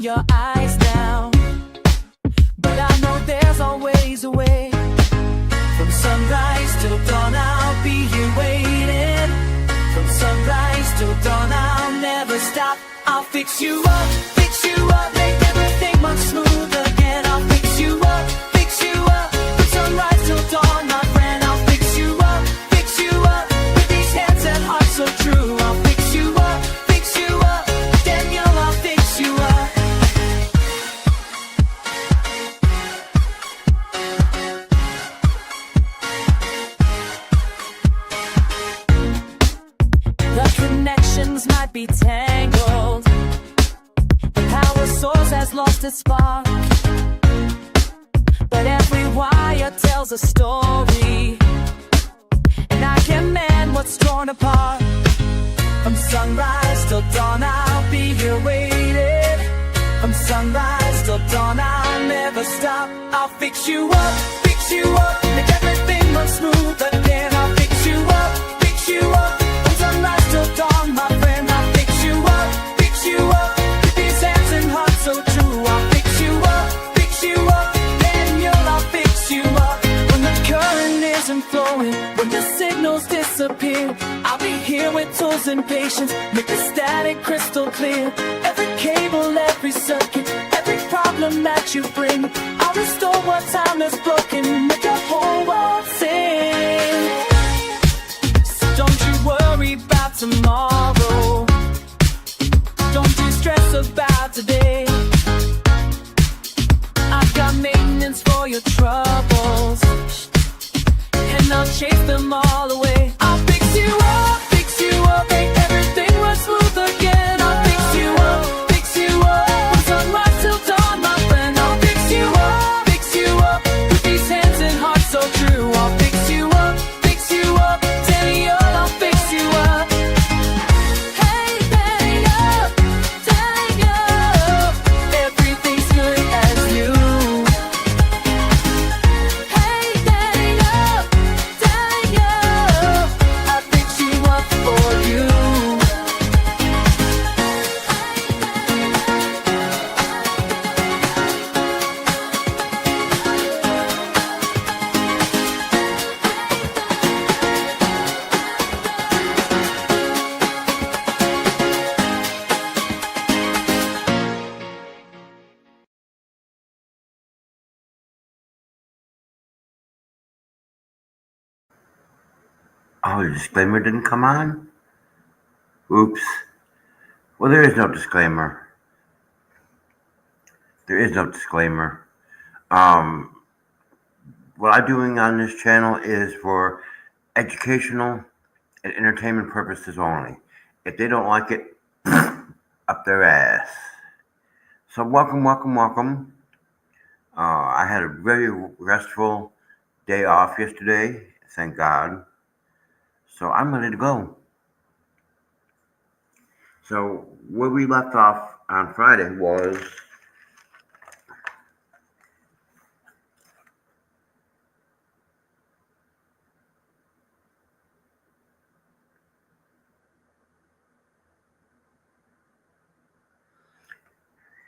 letting your eyes down, but I know there's always a way. From sunrise till dawn, I'll be here waiting. From sunrise till dawn, I'll never stop. I'll fix you up, make everything much smoother again. I'll fix you up, from sunrise till dawn, my friend. I'll fix you up, with these hands and heart so true. I'll fix you up, Daniel, I'll fix you up. The connections might be tangled, the power source has lost its spark, but every wire tells a story, and I can mend what's torn apart. From sunrise till dawn, I'll be here waiting. From sunrise till dawn, I'll never stop. I'll fix you up, make everything run smooth again. I'll fix you up, from sunrise till dawn, my friend. I'll fix you up, with these hands and heart so true. I'll fix you up, Daniel, I'll fix you up. When the current isn't flowing, when the signals disappear, I'll be here with tools and patience, make the static crystal clear. Every cable, every circuit, every problem that you bring, I'll restore what time is broken, make the whole world sing. So don't you worry about tomorrow, don't you stress about today. I've got maintenance for your troubles, and I'll chase them all away. I'll fix you up, make everything run smooth again. I'll fix you up, from sunrise till dawn, my friend. I'll fix you up, with these hands and heart so true. I'll fix you up, Daniel, I'll fix you up. Hey, Daniel, everything's good as new. Hey, Daniel, I'll fix you up for you. Oh, the disclaimer didn't come on? Oops. Well, there is no disclaimer. What I'm doing on this channel is for educational and entertainment purposes only. If they don't like it, up their ass. So welcome. I had a very restful day off yesterday, thank God. So I'm ready to go. So where we left off on Friday was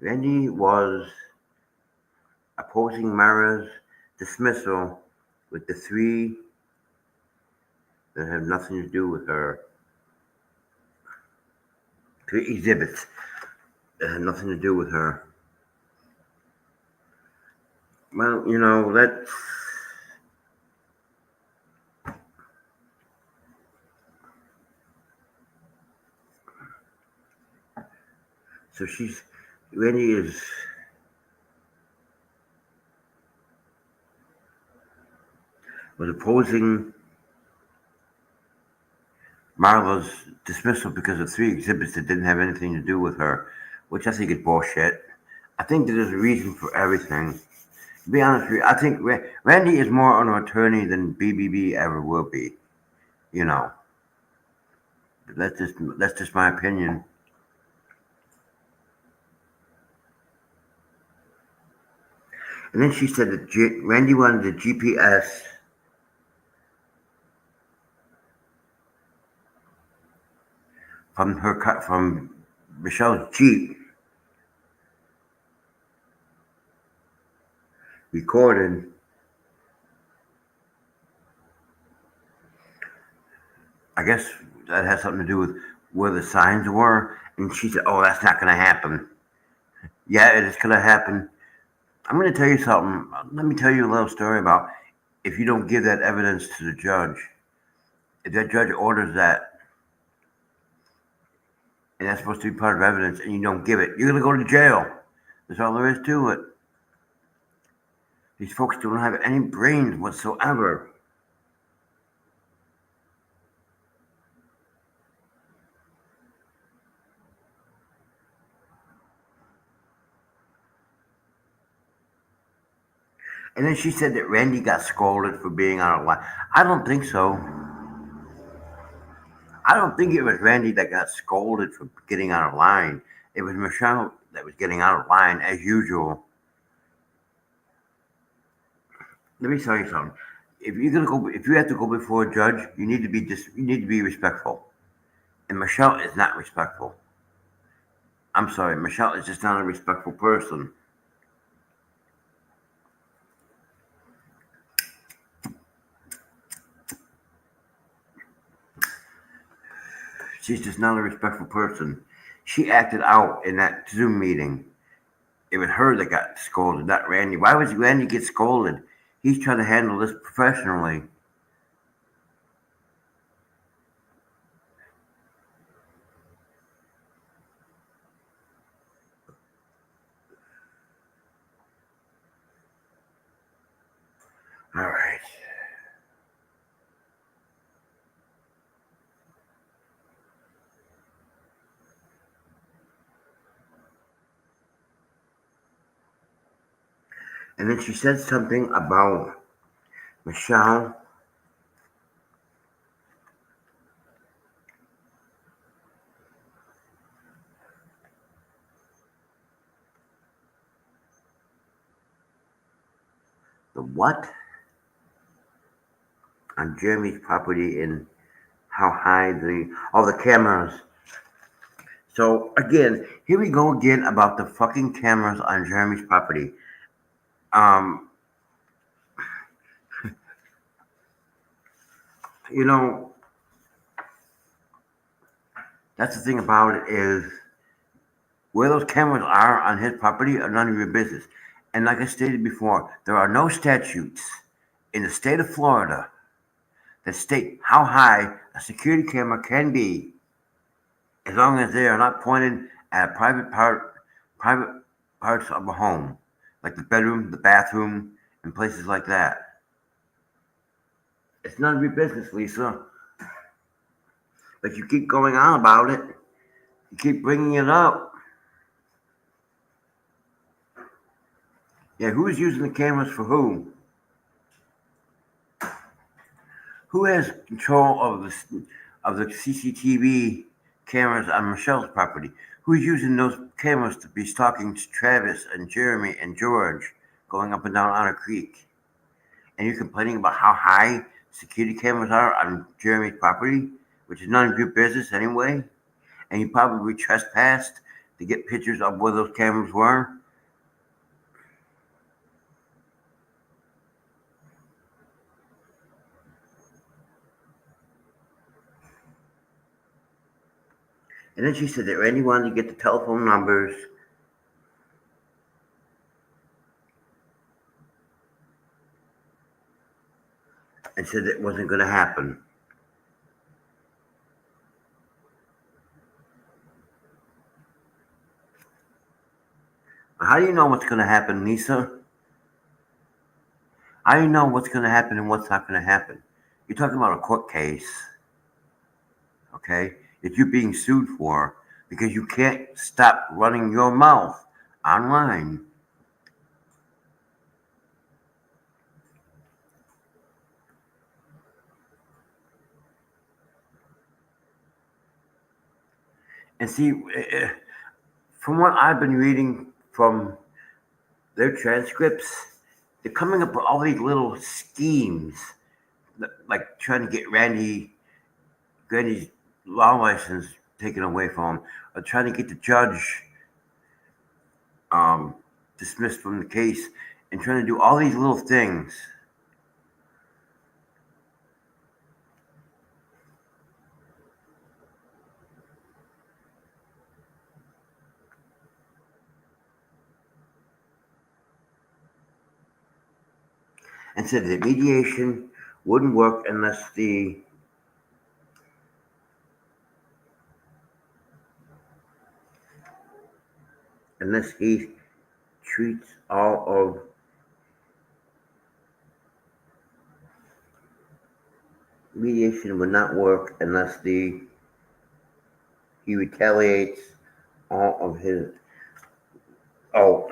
Randy was opposing Mara's dismissal with the three that have nothing to do with her. 3 exhibits that had nothing to do with her. Well, that's so Randy was opposing Marla's dismissal because of 3 exhibits that didn't have anything to do with her, which I think is bullshit. I think that there's a reason for everything. To be honest with you, I think Randy is more an attorney than BBB ever will be. But that's just my opinion. And then she said that Randy wanted the GPS from Michelle's Jeep recorded. I guess that has something to do with where the signs were. And she said, "Oh, that's not going to happen." Yeah, it is going to happen. I'm going to tell you something. Let me tell you a little story about if you don't give that evidence to the judge. If that judge orders that, and that's supposed to be part of evidence, and you don't give it, you're going to go to jail. That's all there is to it. These folks don't have any brains whatsoever. And then she said that Randy got scolded for being out of line. I don't think so. I don't think it was Randy that got scolded for getting out of line. It was Michelle that was getting out of line as usual. Let me tell you something. If you have to go before a judge, you need to be respectful. And Michelle is not respectful. I'm sorry, Michelle is just not a respectful person. She's just not a respectful person. She acted out in that Zoom meeting. It was her that got scolded, not Randy. Why would Randy get scolded? He's trying to handle this professionally. All right. And then she said something about Michelle. The what? On Jeremy's property and how high the cameras. So again, here we go again about the fucking cameras on Jeremy's property. Um, you know, that's the thing about it is where those cameras are on his property are none of your business. And like I stated before, there are no statutes in the state of Florida that state how high a security camera can be, as long as they are not pointed at private parts of a home, like the bedroom, the bathroom, and places like that. It's none of your business, Lisa. But you keep going on about it. You keep bringing it up. Yeah, who's using the cameras for who? Who has control of the CCTV cameras on Michelle's property? Who's using those cameras to be stalking Travis and Jeremy and George going up and down Otter Creek? And you're complaining about how high security cameras are on Jeremy's property, which is none of your business anyway? And you probably trespassed to get pictures of where those cameras were? And then she said that Randy wanted to get the telephone numbers. And said it wasn't going to happen. How do you know what's going to happen, Lisa? How do you know what's going to happen and what's not going to happen? You're talking about a court case, okay, that you're being sued for because you can't stop running your mouth online. And see, from what I've been reading from their transcripts, they're coming up with all these little schemes, like trying to get Randy's law license taken away from him, or trying to get the judge dismissed from the case and trying to do all these little things. And said that mediation wouldn't work unless he treats all of mediation would not work unless he retaliates all of his. Oh,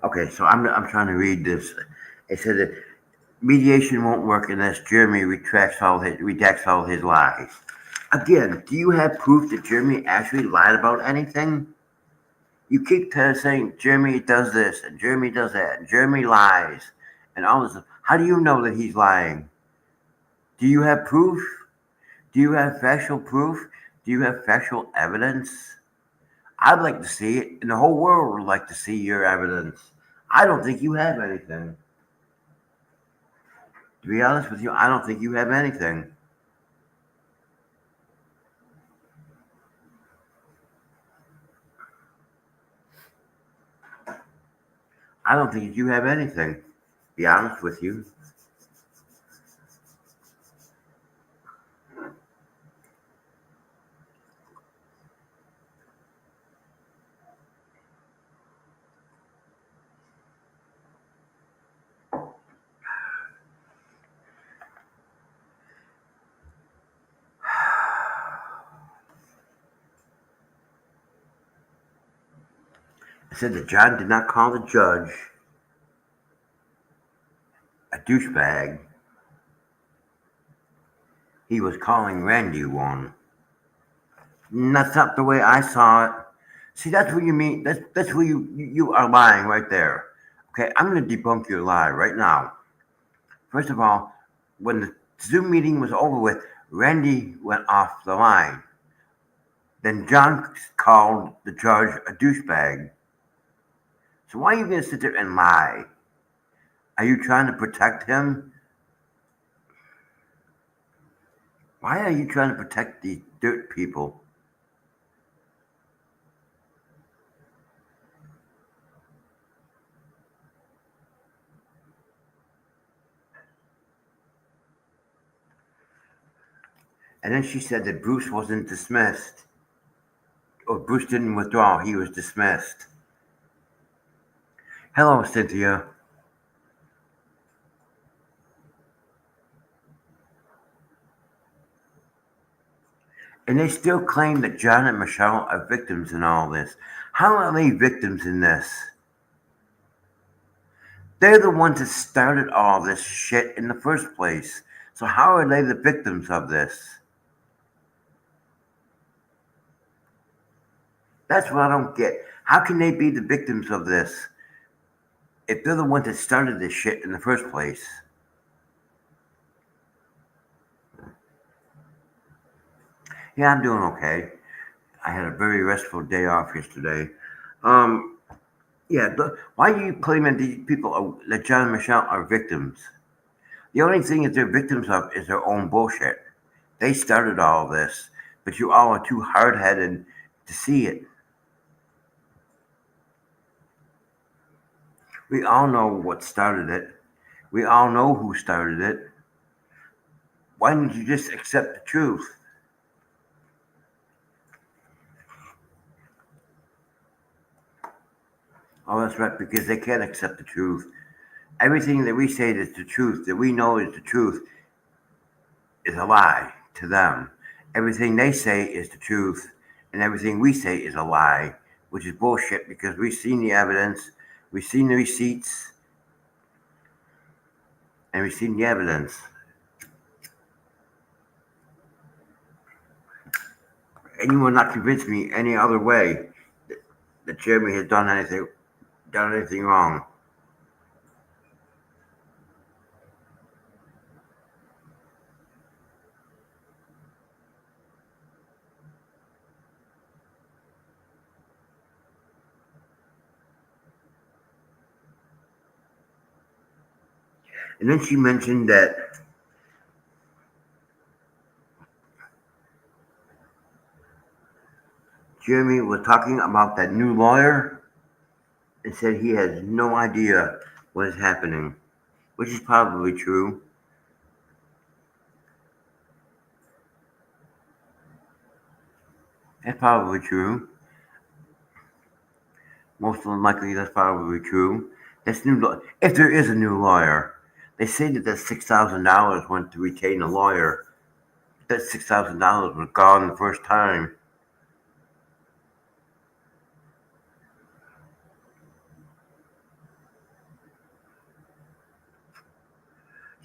okay. So I'm trying to read this. It said that mediation won't work unless Jeremy redacts all his lies. Again, do you have proof that Jeremy actually lied about anything? You keep saying Jeremy does this and Jeremy does that and Jeremy lies and all this. How do you know that he's lying? Do you have proof? Do you have factual proof? Do you have factual evidence? I'd like to see it, and the whole world would like to see your evidence. I don't think you have anything. To be honest with you, I don't think you have anything. I don't think you have anything. To be honest with you. I said that John did not call the judge a douchebag. He was calling Randy one. That's not the way I saw it. See, that's what you mean. That's where you are lying right there. Okay, I'm going to debunk your lie right now. First of all, when the Zoom meeting was over with, Randy went off the line. Then John called the judge a douchebag. So why are you going to sit there and lie? Are you trying to protect him? Why are you trying to protect these dirt people? And then she said that Bruce wasn't dismissed. Or Bruce didn't withdraw, he was dismissed. Hello, Cynthia. And they still claim that John and Michelle are victims in all this. How are they victims in this? They're the ones that started all this shit in the first place. So how are they the victims of this? That's what I don't get. How can they be the victims of this if they're the ones that started this shit in the first place? Yeah, I'm doing okay. I had a very restful day off yesterday. Um, yeah, why do you claim that these people, that John and Michelle are victims? The only thing that they're victims of is their own bullshit. They started all this, but you all are too hard headed to see it. We all know what started it. We all know who started it. Why didn't you just accept the truth? Oh, that's right, because they can't accept the truth. Everything that we say is the truth, that we know is the truth, is a lie to them. Everything they say is the truth, and everything we say is a lie, which is bullshit because we've seen the evidence, we've seen the receipts, and we've seen the evidence. And you will not convince me any other way that Jeremy has done anything wrong. And then she mentioned that Jeremy was talking about that new lawyer and said he has no idea what is happening, which is probably true. That's probably true. Most likely, that's probably true. If there is a new lawyer, they say that $6,000 went to retain a lawyer. That $6,000 was gone the first time.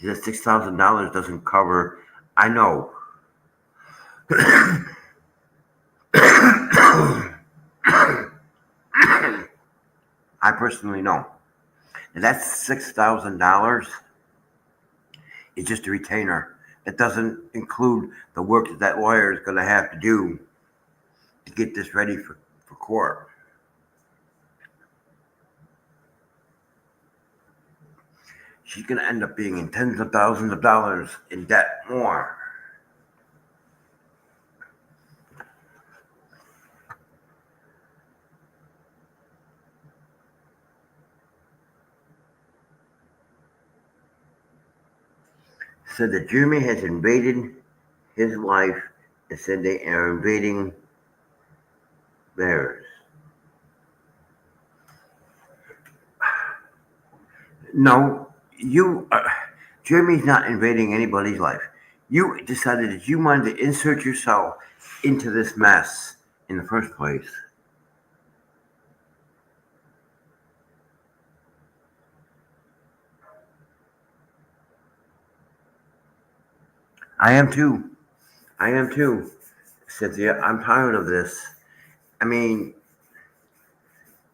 That $6,000 doesn't cover. I know. I personally know. And that $6,000 is just a retainer. It doesn't include the work that that lawyer is going to have to do to get this ready for court. She's going to end up being in tens of thousands of dollars in debt more. Said that Jeremy has invaded his life and said they are invading theirs. No, Jeremy's not invading anybody's life. You decided that you wanted to insert yourself into this mess in the first place. I am too. I am too, Cynthia. I'm tired of this. I mean,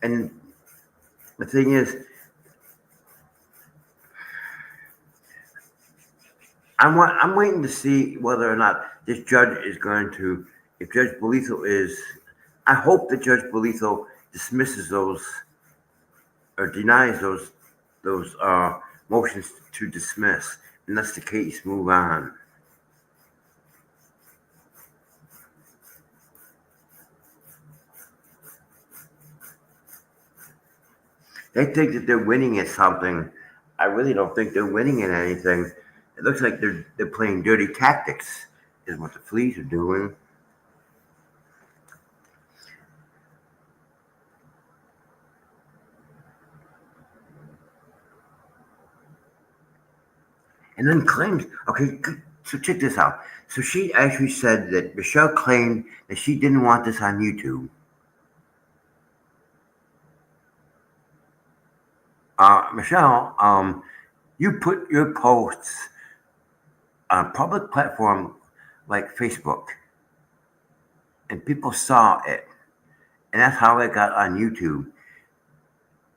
and the thing is, I'm waiting to see whether or not this judge is going to, if Judge Bolitho is, I hope that Judge Bolitho dismisses those or denies those motions to dismiss, and that's the case. Move on. They think that they're winning at something. I really don't think they're winning at anything. It looks like they're playing dirty tactics, is what the fleas are doing. And then claims, okay, so check this out. So she actually said that Michelle claimed that she didn't want this on YouTube. Michelle, you put your posts on a public platform like Facebook, and people saw it, and that's how it got on YouTube.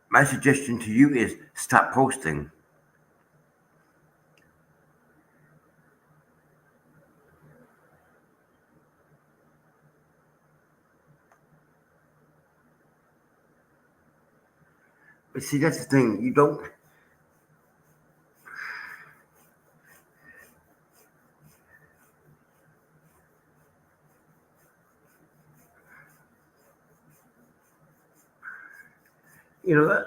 My suggestion to you is stop posting. But see, that's the thing. You don't. You know,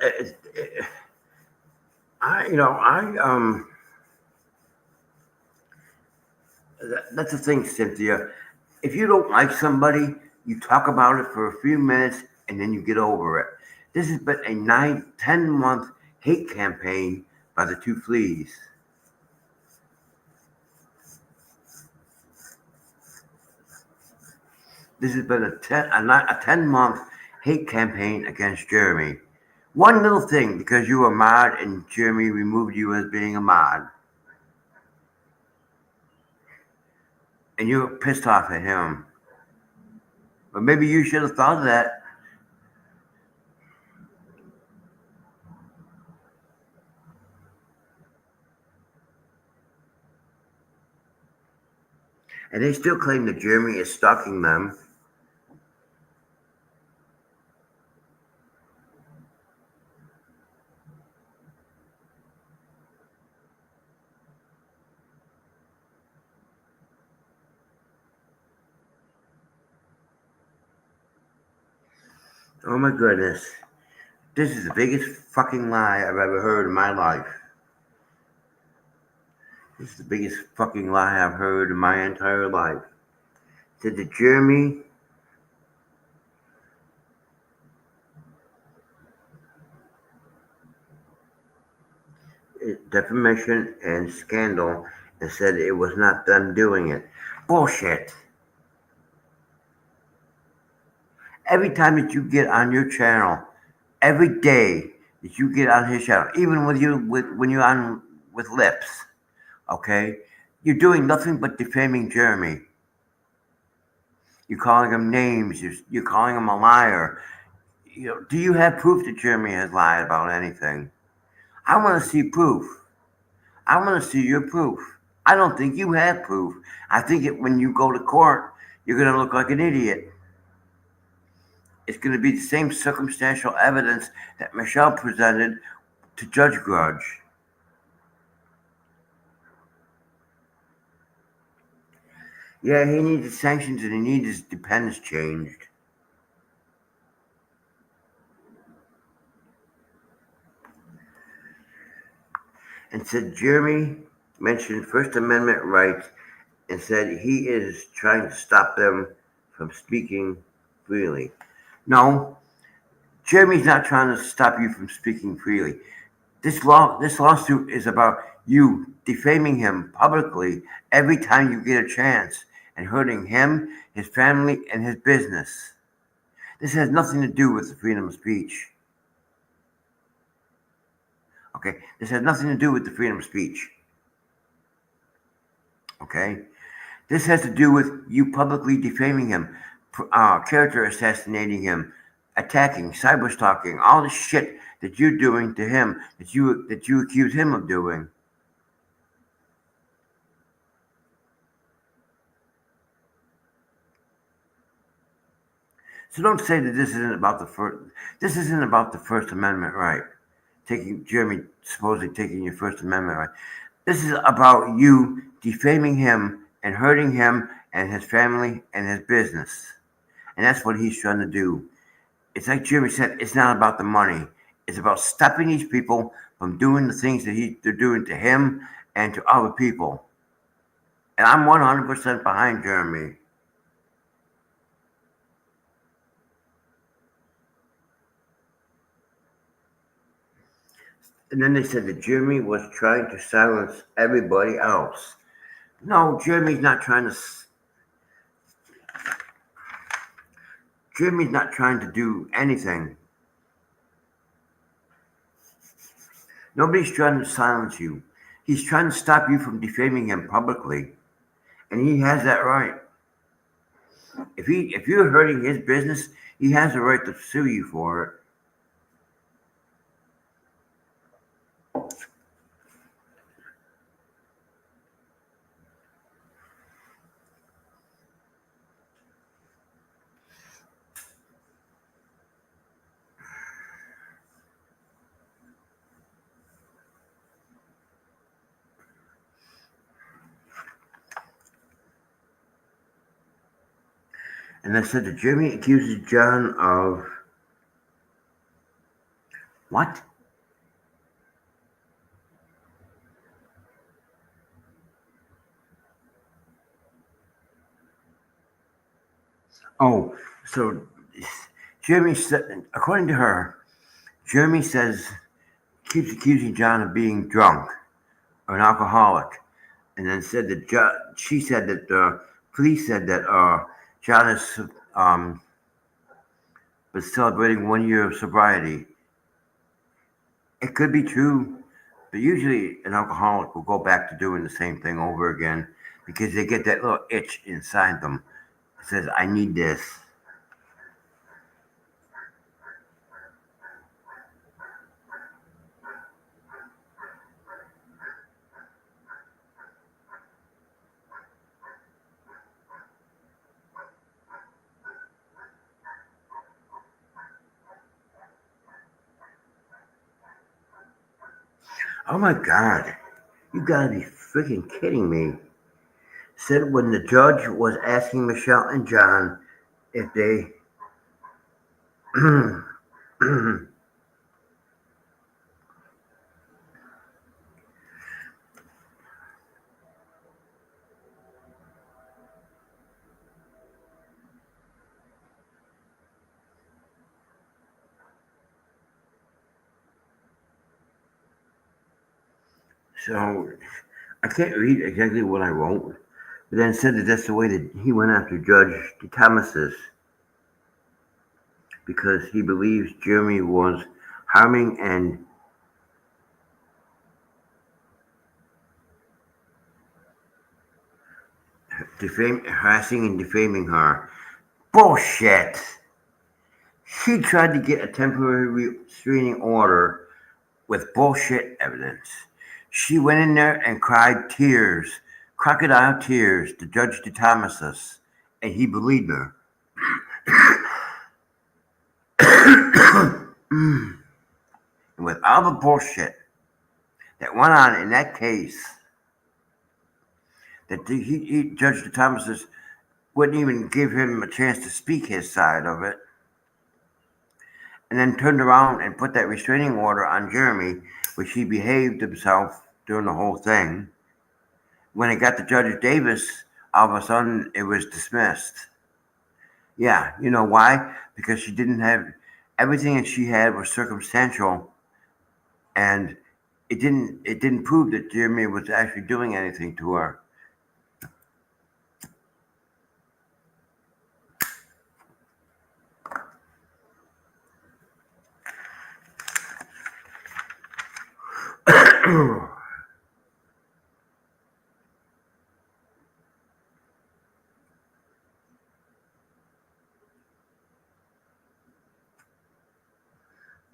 that's the thing, Cynthia. If you don't like somebody, you talk about it for a few minutes and then you get over it. This has been a 10 month hate campaign by the two fleas. This has been a 10 month hate campaign against Jeremy. One little thing, because you were a mod and Jeremy removed you as being a mod, and you were pissed off at him. But maybe you should have thought of that. And they still claim that Jeremy is stalking them. Oh my goodness. This is the biggest fucking lie I've ever heard in my life. This is the biggest fucking lie I've heard in my entire life. Said that Jeremy defamation and scandal and said it was not them doing it. Bullshit. Every time that you get on your channel, every day that you get on his channel, even when you're on with lips, okay, you're doing nothing but defaming Jeremy. You're calling him names. You're calling him a liar. Do you have proof that Jeremy has lied about anything? I want to see proof. I want to see your proof. I don't think you have proof. I think when you go to court, you're going to look like an idiot. It's going to be the same circumstantial evidence that Michelle presented to Judge Grudge. Yeah, he needs his sanctions and he needs his dependence changed. And said Jeremy mentioned First Amendment rights and said he is trying to stop them from speaking freely. No, Jeremy's not trying to stop you from speaking freely. This lawsuit is about you defaming him publicly every time you get a chance and hurting him, his family, and his business. This has nothing to do with the freedom of speech. Okay, this has nothing to do with the freedom of speech. Okay, this has to do with you publicly defaming him, character assassinating him, attacking, cyber stalking, all the shit that you're doing to him that you accuse him of doing. So don't say that this isn't about the first. This isn't about the First Amendment right. Taking Jeremy supposedly taking your First Amendment right. This is about you defaming him and hurting him and his family and his business. And that's what he's trying to do. It's like Jeremy said, it's not about the money. It's about stopping these people from doing the things that they're doing to him and to other people. And I'm 100% behind Jeremy. And then they said that Jeremy was trying to silence everybody else. No, Jeremy's not trying to. Jeremy's not trying to do anything. Nobody's trying to silence you. He's trying to stop you from defaming him publicly, and he has that right. If you're hurting his business, he has the right to sue you for it. And they said that Jeremy accuses John of what? Oh, so Jeremy said, according to her, Jeremy keeps accusing John of being drunk or an alcoholic, and then said that she said that police said that John is was celebrating 1 year of sobriety. It could be true, but usually an alcoholic will go back to doing the same thing over again because they get that little itch inside them that says, "I need this." Oh my God, you gotta be freaking kidding me. Said when the judge was asking Michelle and John if they So I can't read exactly what I wrote, but then said that that's the way that he went after Judge Thomas's because he believes Jeremy was harming and harassing and defaming her. Bullshit! She tried to get a temporary restraining order with bullshit evidence. She went in there and cried tears, crocodile tears, to Judge Thomas's, and he believed her. And with all the bullshit that went on in that case, that Judge Thomas wouldn't even give him a chance to speak his side of it, and then turned around and put that restraining order on Jeremy, which he behaved himself during the whole thing. When it got to Judge Davis, all of a sudden it was dismissed. Yeah, you know why? Because she didn't have everything that she had was circumstantial, and it didn't prove that Jeremy was actually doing anything to her.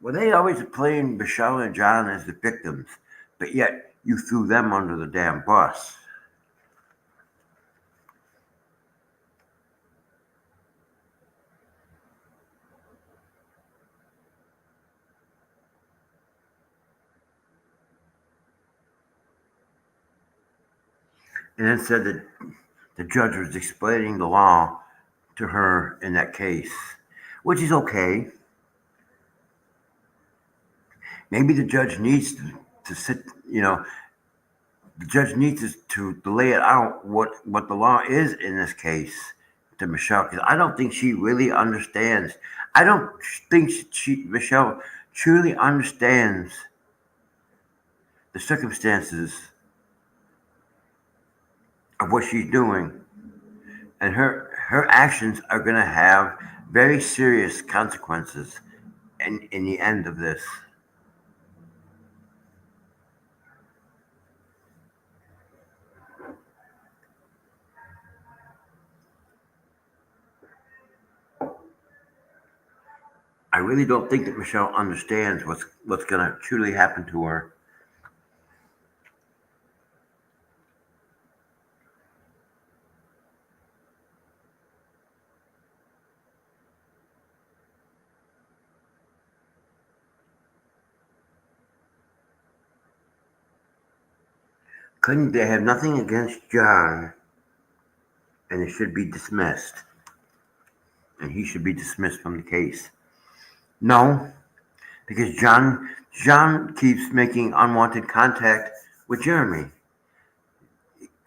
Well, they always playing Michelle and John as the victims, but yet you threw them under the damn bus. And then said that the judge was explaining the law to her in that case, which is okay. Maybe the judge needs to sit, the judge needs to lay it out what the law is in this case to Michelle, because I don't think she really understands. I don't think Michelle truly understands the circumstances of what she's doing, and her actions are going to have very serious consequences in the end of this. I really don't think that Michelle understands what's going to truly happen to her. Couldn't they have nothing against John, and it should be dismissed, and he should be dismissed from the case? No, because John keeps making unwanted contact with Jeremy,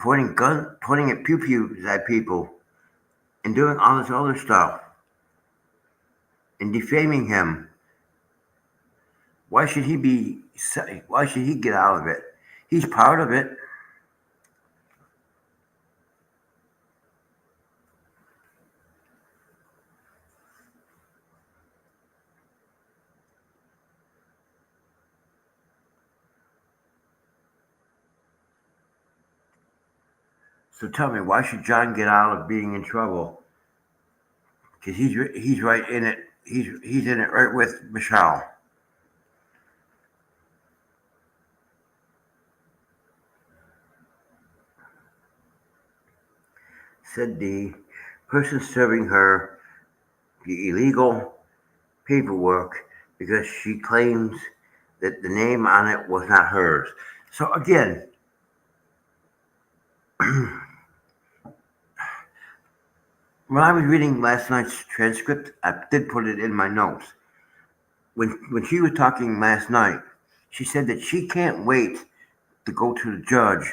pointing at pew pews at people, and doing all this other stuff, and defaming him. Why should he be? Why should he get out of it? He's part of it. So tell me, why should John get out of being in trouble? Because he's right in it. He's in it right with Michelle. Said the person serving her the illegal paperwork because she claims that the name on it was not hers. So again, When I was reading last night's transcript, I did put it in my notes. When she was talking last night, she said that she can't wait to go to the judge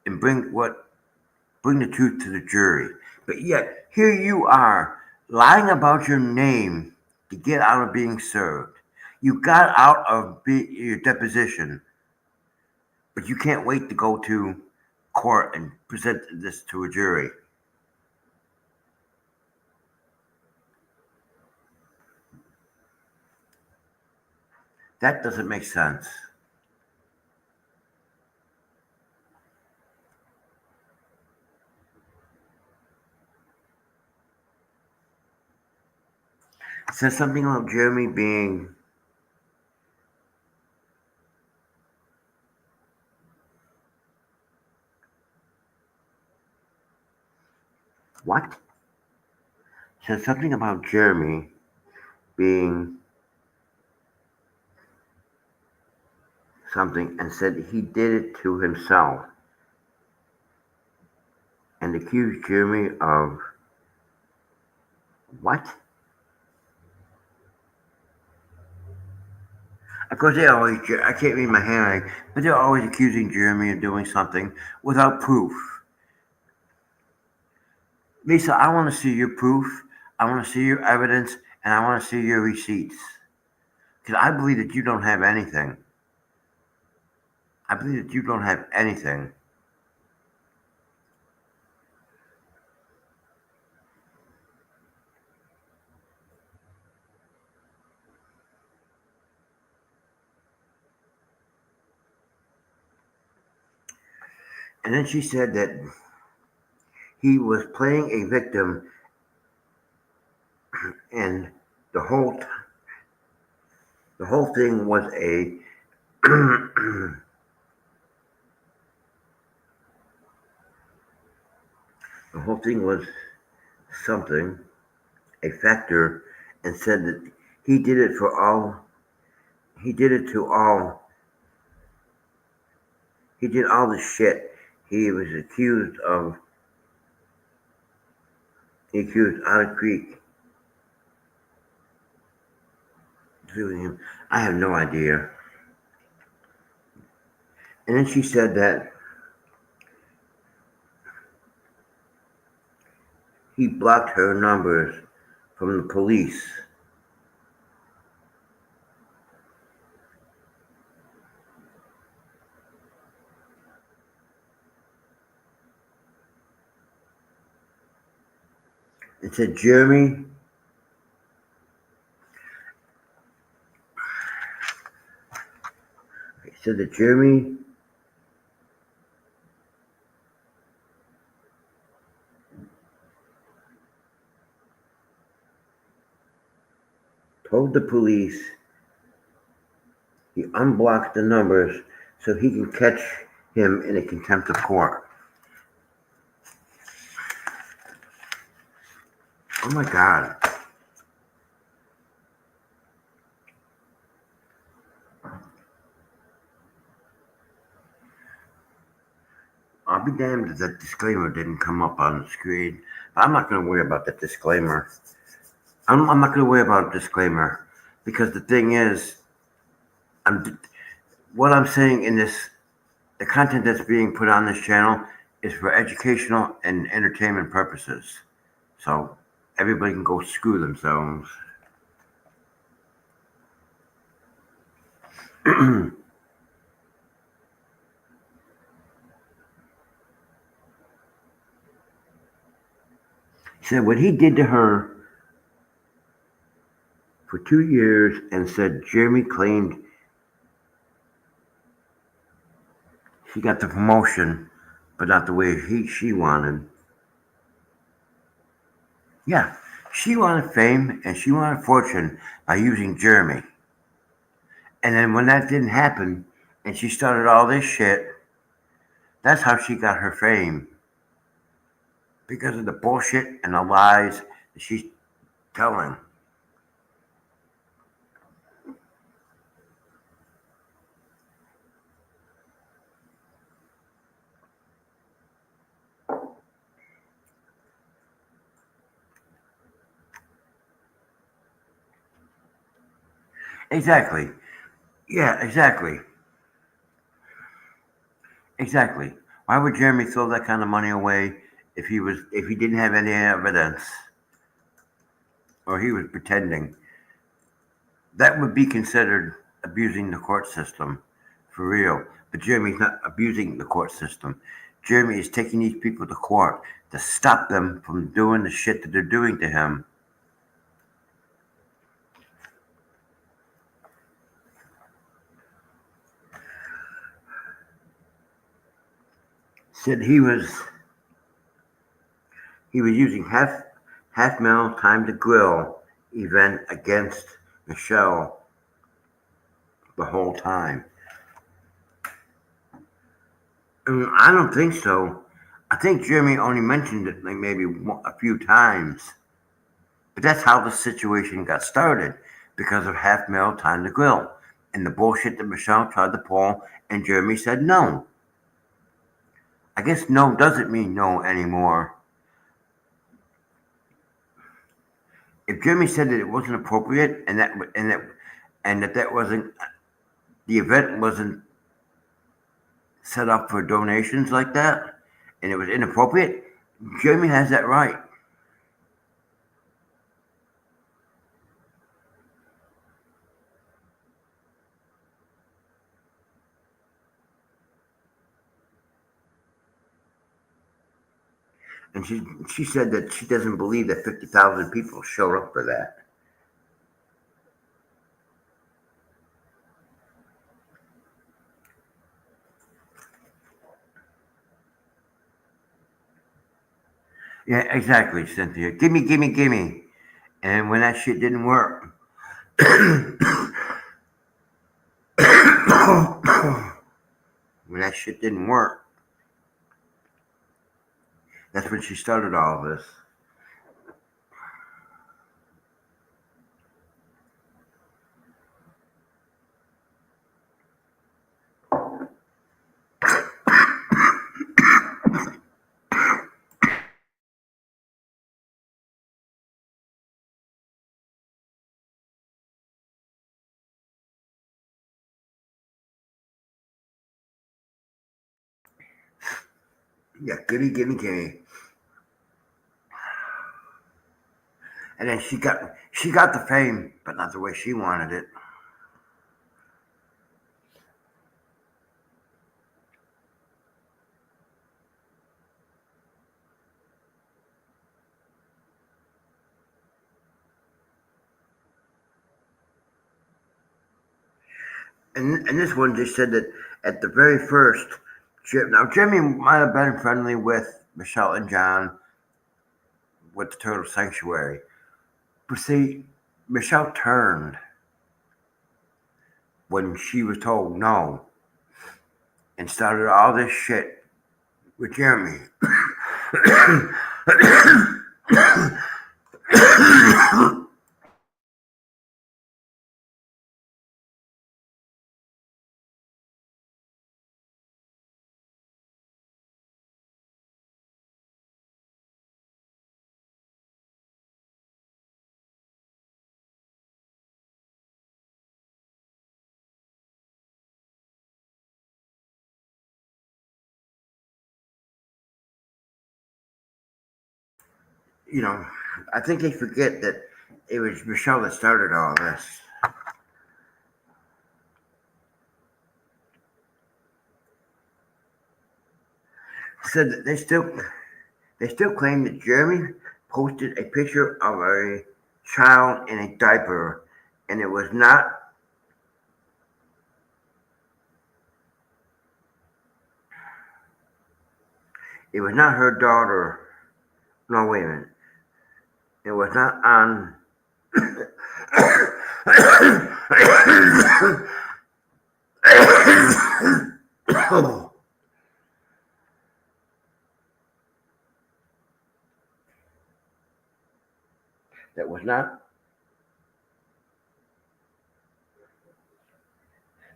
and bring the truth to the jury. But yet here you are lying about your name to get out of being served. You got out of your deposition, but you can't wait to go to court and present this to a jury. That doesn't make sense. It says something about Jeremy being what? It says something about Jeremy being something and said he did it to himself and accused Jeremy of what? Of course, I can't read my handwriting, but they're always accusing Jeremy of doing something without proof. Lisa, I want to see your proof, I want to see your evidence, and I want to see your receipts. Because I believe that you don't have anything. I believe that you don't have anything. And then she said that he was playing a victim, and the whole the whole thing was a the whole thing was something, a factor, and said that he did it for all. He did it to all. He did all the shit. He was accused of. He accused Otter Creek doing him. I have no idea. And then she said that he blocked her numbers from the police. It said Jeremy. It said that Jeremy told the police he unblocked the numbers so he can catch him in a contempt of court. Oh my God. I'll be damned if that disclaimer didn't come up on the screen. I'm not going to worry about that disclaimer. I'm not going to worry about a disclaimer because the thing is, I'm what I'm saying in this, the content that's being put on this channel is for educational and entertainment purposes. So everybody can go screw themselves. He said what he did to her for 2 years and said Jeremy claimed she got the promotion, but not the way she wanted. Yeah, she wanted fame and she wanted fortune by using Jeremy. And then when that didn't happen and she started all this shit, that's how she got her fame. Because of the bullshit and the lies that she's telling. Exactly. Yeah, exactly. Exactly. Why would Jeremy throw that kind of money away if he didn't have any evidence or he was pretending? That would be considered abusing the court system for real. But Jeremy's not abusing the court system. Jeremy is taking these people to court to stop them from doing the shit that they're doing to him. Said he was using half mil time to grill event against Michelle the whole time. I don't think so. I think Jeremy only mentioned it like maybe a few times. But that's how the situation got started because of half mil time to grill and the bullshit that Michelle tried to pull, and Jeremy said no. I guess no doesn't mean no anymore. If Jeremy said that it wasn't appropriate and that wasn't the event wasn't set up for donations like that and it was inappropriate, Jeremy has that right. And she said that she doesn't believe that 50,000 people showed up for that. Yeah, exactly, Cynthia. Gimme, gimme, gimme. And when that shit didn't work, when that shit didn't work, that's when she started all this. Yeah, gimme, gimme, gimme. And then she got the fame, but not the way she wanted it. And this one just said that at the very first, now Jimmy might have been friendly with Michelle and John with the Turtle Sanctuary, but see, Michelle turned when she was told no and started all this shit with Jeremy. You know, I think they forget that it was Michelle that started all this. Said that they still claim that Jeremy posted a picture of a child in a diaper, and it was not her daughter. No, wait a minute. It was not on. that was not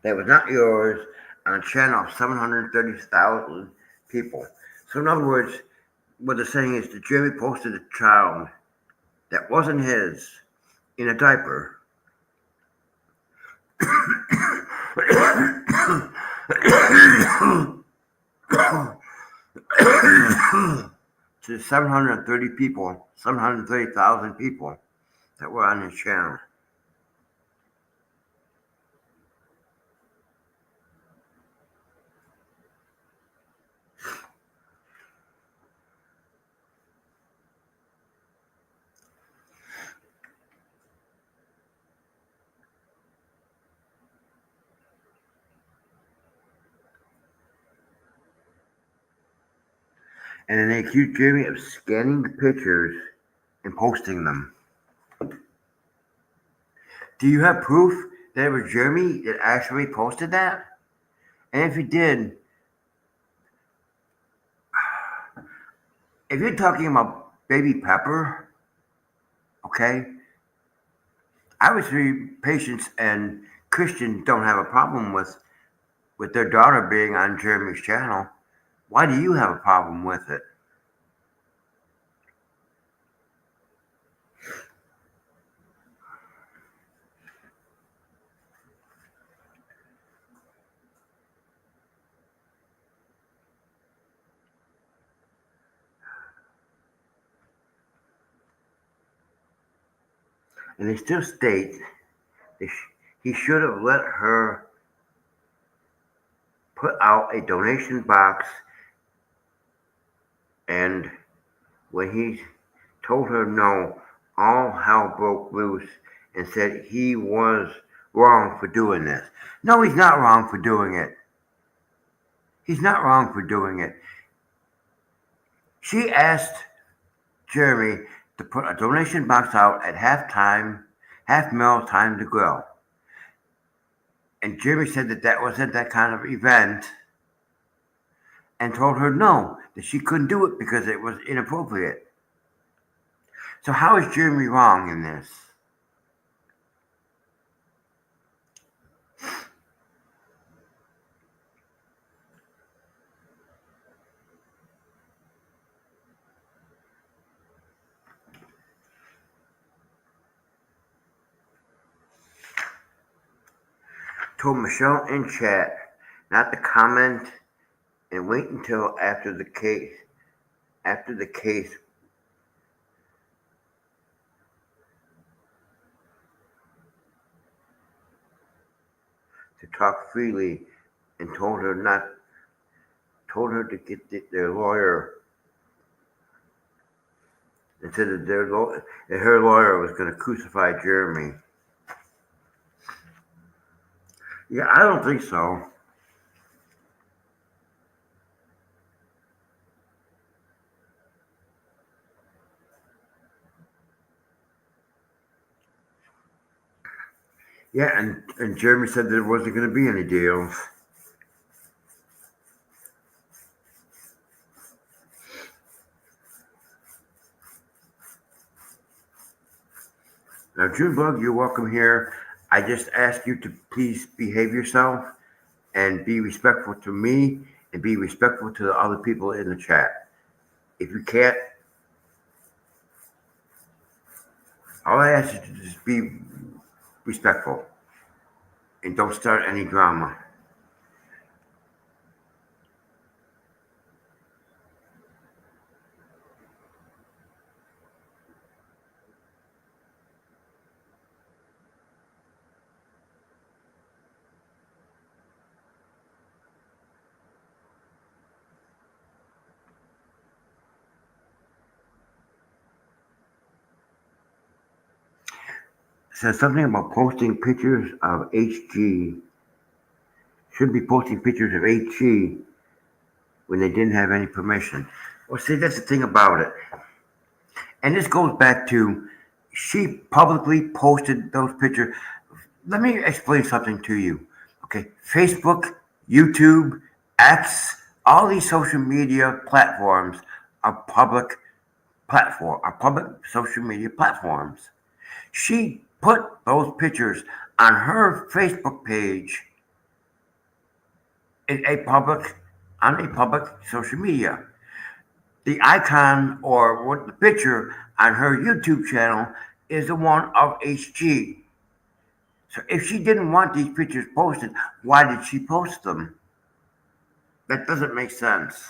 that was not yours on a channel of 730,000 people. So in other words, what they're saying is that Jeremy posted a child that wasn't his in a diaper, to 730 people, 730,000 people that were on his channel. And then they accused Jeremy of scanning the pictures and posting them. Do you have proof that it was Jeremy that actually posted that? And if he did, if you're talking about Baby Pepper, okay, obviously Patience and Christian don't have a problem with their daughter being on Jeremy's channel. Why do you have a problem with it? And they still state that he should have let her put out a donation box, and when he told her no, all hell broke loose and said he was wrong for doing this. No, he's not wrong for doing it. He's not wrong for doing it. She asked Jeremy to put a donation box out at halftime, half meal time to grill. And Jeremy said that that wasn't that kind of event and told her no, that she couldn't do it because it was inappropriate. So how is Jeremy wrong in this? Told Michelle in chat not to comment and wait until after the case to talk freely, and told her to get their lawyer, and said that that her lawyer was going to crucify Jeremy. Yeah, I don't think so. Yeah, and Jeremy said there wasn't going to be any deals. Now, Junebug, you're welcome here. I just ask you to please behave yourself and be respectful to me and be respectful to the other people in the chat. If you can't, all I ask you to just be respectful and don't start any drama. It says something about posting pictures of HG. Should be posting pictures of HG when they didn't have any permission. Well, see, that's the thing about it. And this goes back to she publicly posted those pictures. Let me explain something to you. Okay, Facebook, YouTube, X, all these social media platforms are public social media platforms. She put those pictures on her Facebook page in a public social media. The icon or what the picture on her YouTube channel is the one of HG. So if she didn't want these pictures posted, why did she post them? That doesn't make sense.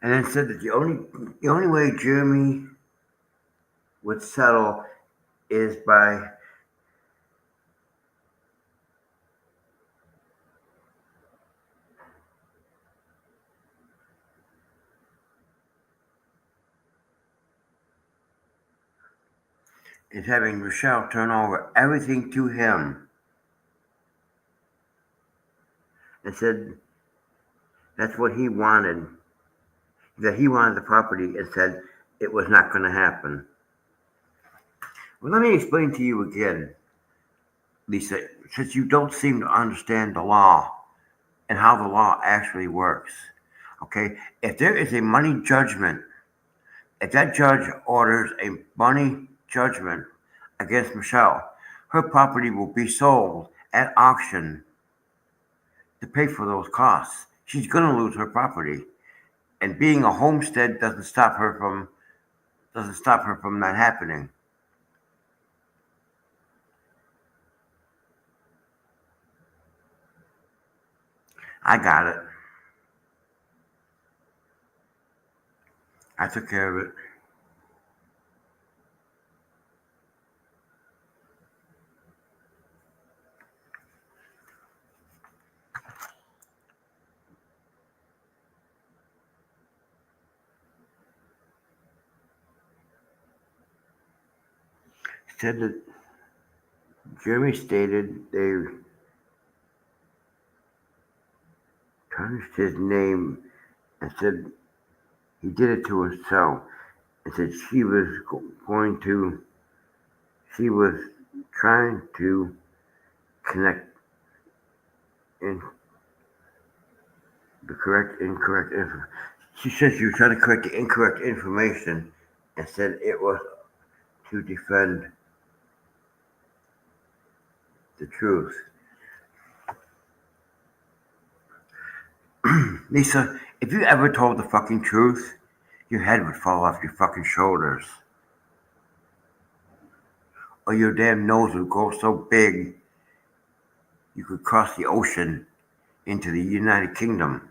And then said that the only way Jeremy would settle is by is having Rochelle turn over everything to him. And said that's what he wanted. That he wanted the property and said it was not going to happen. Well, let me explain to you again, Lisa, since you don't seem to understand the law and how the law actually works. Okay, if there is a money judgment, if that judge orders a money judgment against Michelle, her property will be sold at auction to pay for those costs. She's going to lose her property, and being a homestead doesn't stop her from that happening. I got it. I took care of it. Said that Jeremy stated they tarnished his name and said he did it to herself and said she was trying to connect in the correct incorrect info. She said she was trying to correct the incorrect information and said it was to defend the truth. Lisa, if you ever told the fucking truth, your head would fall off your fucking shoulders. Or your damn nose would grow so big you could cross the ocean into the United Kingdom.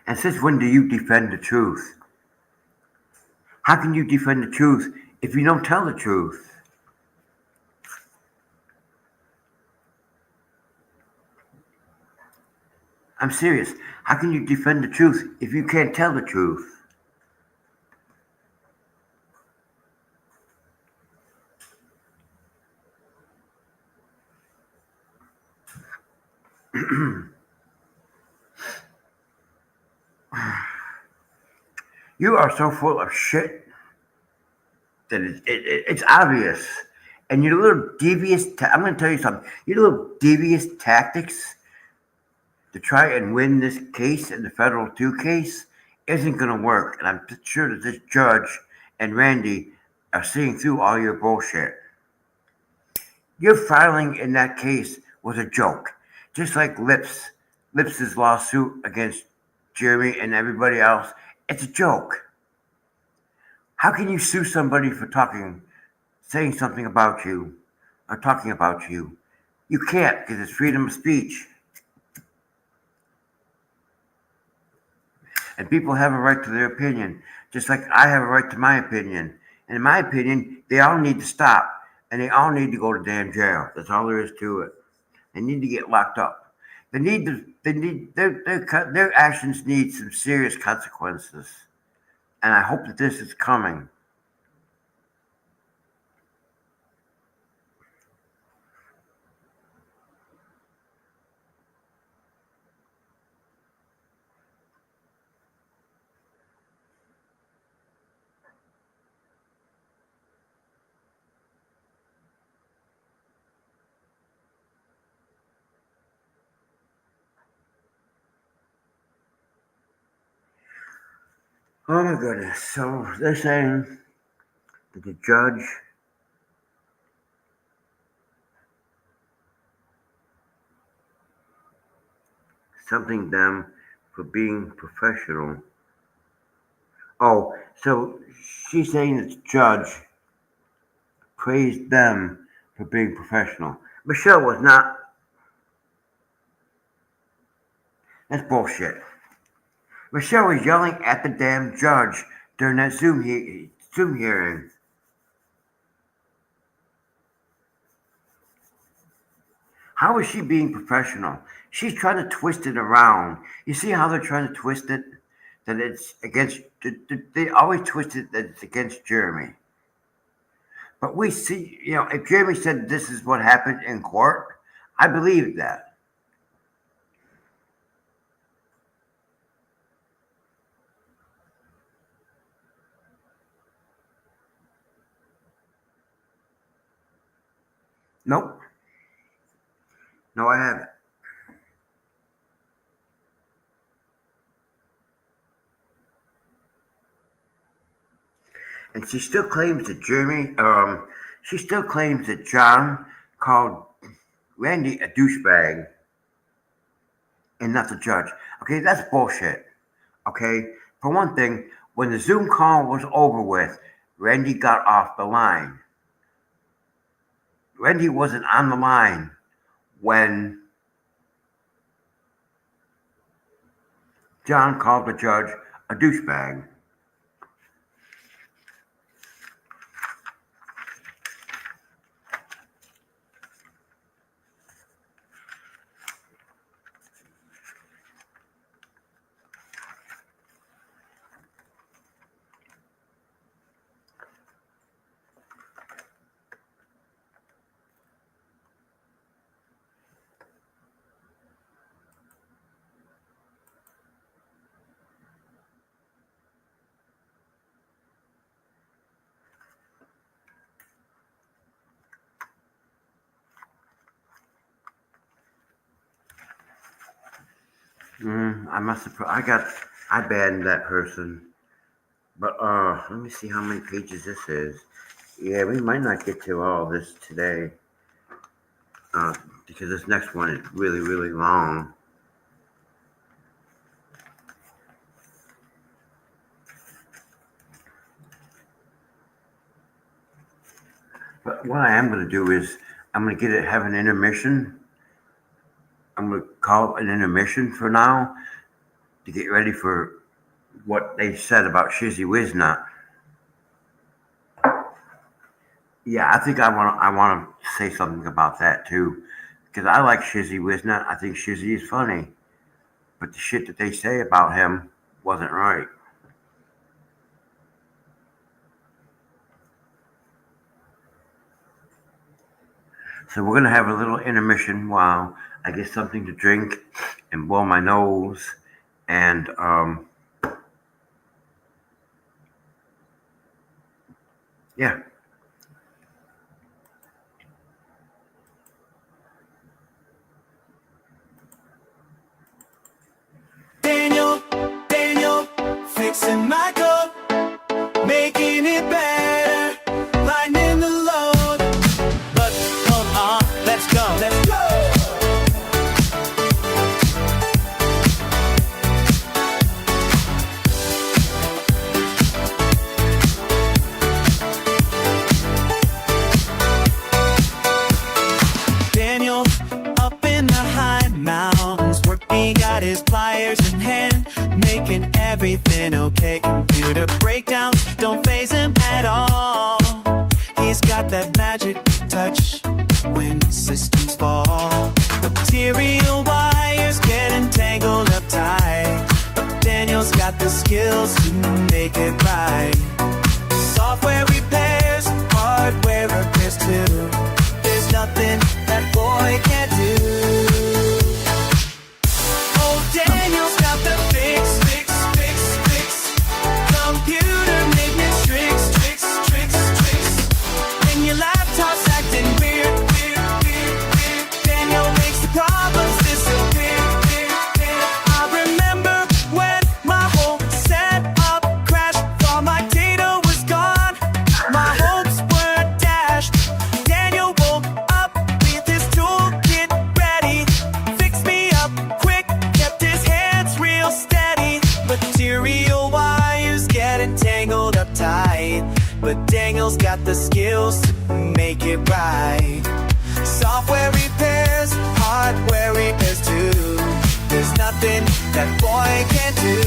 And since when do you defend the truth? How can you defend the truth if you don't tell the truth? I'm serious. How can you defend the truth if you can't tell the truth? You are so full of shit that it's obvious. And your little I'm going to tell you something. Your little devious tactics to try and win this case in the federal 2 case isn't going to work. And I'm sure that this judge and Randy are seeing through all your bullshit. Your filing in that case was a joke. Just like Lips's lawsuit against Jeremy and everybody else, it's a joke. How can you sue somebody for saying something about you, or talking about you? You can't because it's freedom of speech. And people have a right to their opinion, just like I have a right to my opinion. And in my opinion, they all need to stop, and they all need to go to damn jail. That's all there is to it. They need to get locked up. Their actions need some serious consequences. And I hope that this is coming. Oh my goodness. So they're saying that the judge something them for being professional. Oh, so she's saying that the judge praised them for being professional. Michelle was not. That's bullshit. Michelle was yelling at the damn judge during that Zoom hearing. How is she being professional? She's trying to twist it around. You see how they're trying to twist it? That it's against. They always twist it that it's against Jeremy. But we see, if Jeremy said this is what happened in court, I believe that. Nope. No, I haven't. And she still claims that she still claims that John called Randy a douchebag and not the judge. Okay, that's bullshit. Okay, for one thing, when the Zoom call was over with, Randy got off the line. Randy wasn't on the line when John called the judge a douchebag. I must have. I banned that person. But let me see how many pages this is. Yeah, we might not get to all this today. Because this next one is really, really long. But what I am going to do is I'm going to have an intermission. I'm going to call it an intermission for now to get ready for what they said about Shizzy Wiznut. Yeah, I think I want to say something about that too, because I like Shizzy Wiznut. I think Shizzy is funny, but the shit that they say about him wasn't right. So we're gonna have a little intermission while I get something to drink and blow my nose, and yeah. Daniel, fixing my cup, making it better, lightening the load. But come on, let's go. Daniel, up in the high mountains, working got his pliers in hand, making everything okay. Computer breakdowns don't faze him at all. He's got that magic touch when systems fall. Material wires get entangled up tight, but Daniel's got the skills to make it right. Software repairs, hardware repairs too. There's nothing that boy can't do. Oh, Daniel's got the fix. Daniel's got the skills to make it right. Software repairs, hardware repairs too. There's nothing that boy can't do.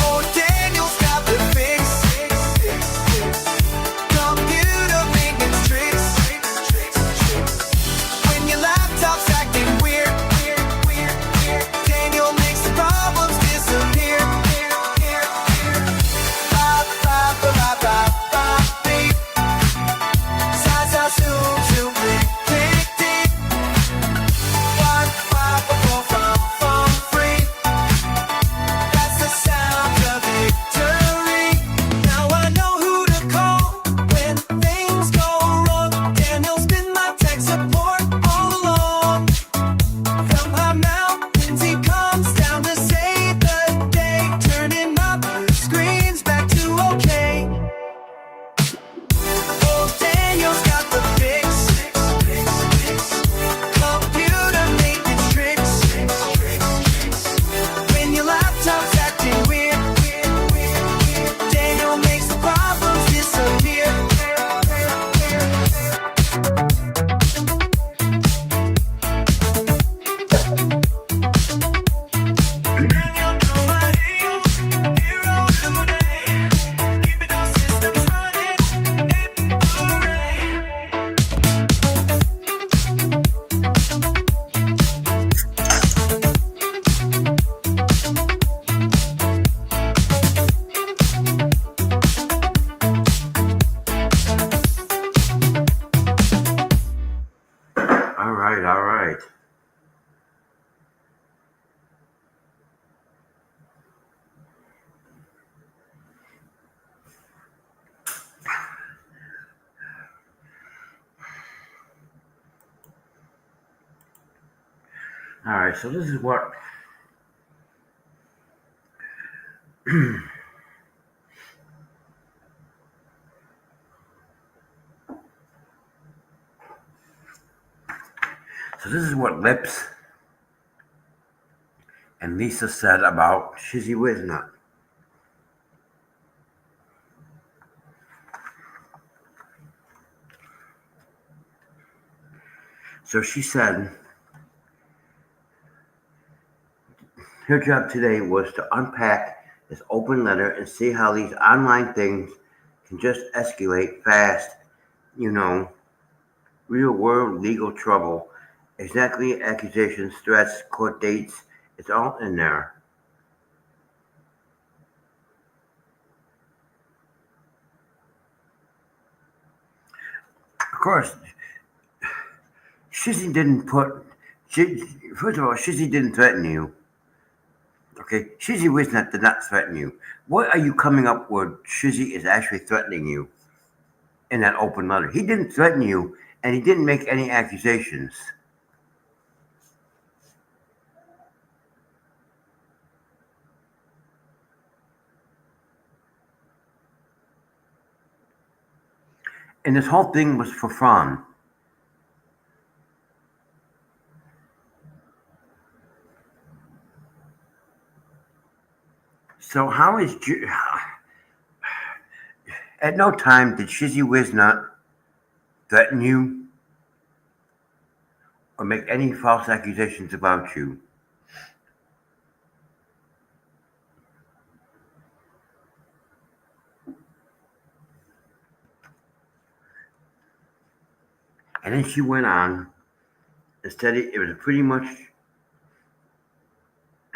Oh, Daniel's got the fix. Computer maintenance tricks. When your laptop's acting weird, Daniel makes the problems disappear. Ba, ba, ba, ba, ba, ba, beep. Sa, sa, zoom, zoom, click, click, deep. One, five, four, from free. That's the sound of victory. Now I know who to call when things go wrong. Daniel's been my tech support all along. From our mountains he comes down to save the day, turning up the screens back to okay. Oh, Daniel's got the fix. Computer maintenance tricks. When your laptop's acting weird, Daniel makes the problems disappear. Daniel, you're my hero today. Keeping those systems running, hooray. All right, all right. All right, so this is what Lips and Lisa said about Shizzy Wiznut. So she said her job today was to unpack this open letter and see how these online things can just escalate fast, you know, real world legal trouble. Exactly, accusations, threats, court dates, it's all in there. Of course, Shizzy didn't put. She, first of all, Shizzy didn't threaten you. Okay, Shizzy Wiznut did not threaten you. What are you coming up with? Shizzy is actually threatening you in that open letter. He didn't threaten you, and he didn't make any accusations. And this whole thing was for fun. So how is at no time did Shizzy Wiznut threaten you or make any false accusations about you. And then she went on and said it was pretty much.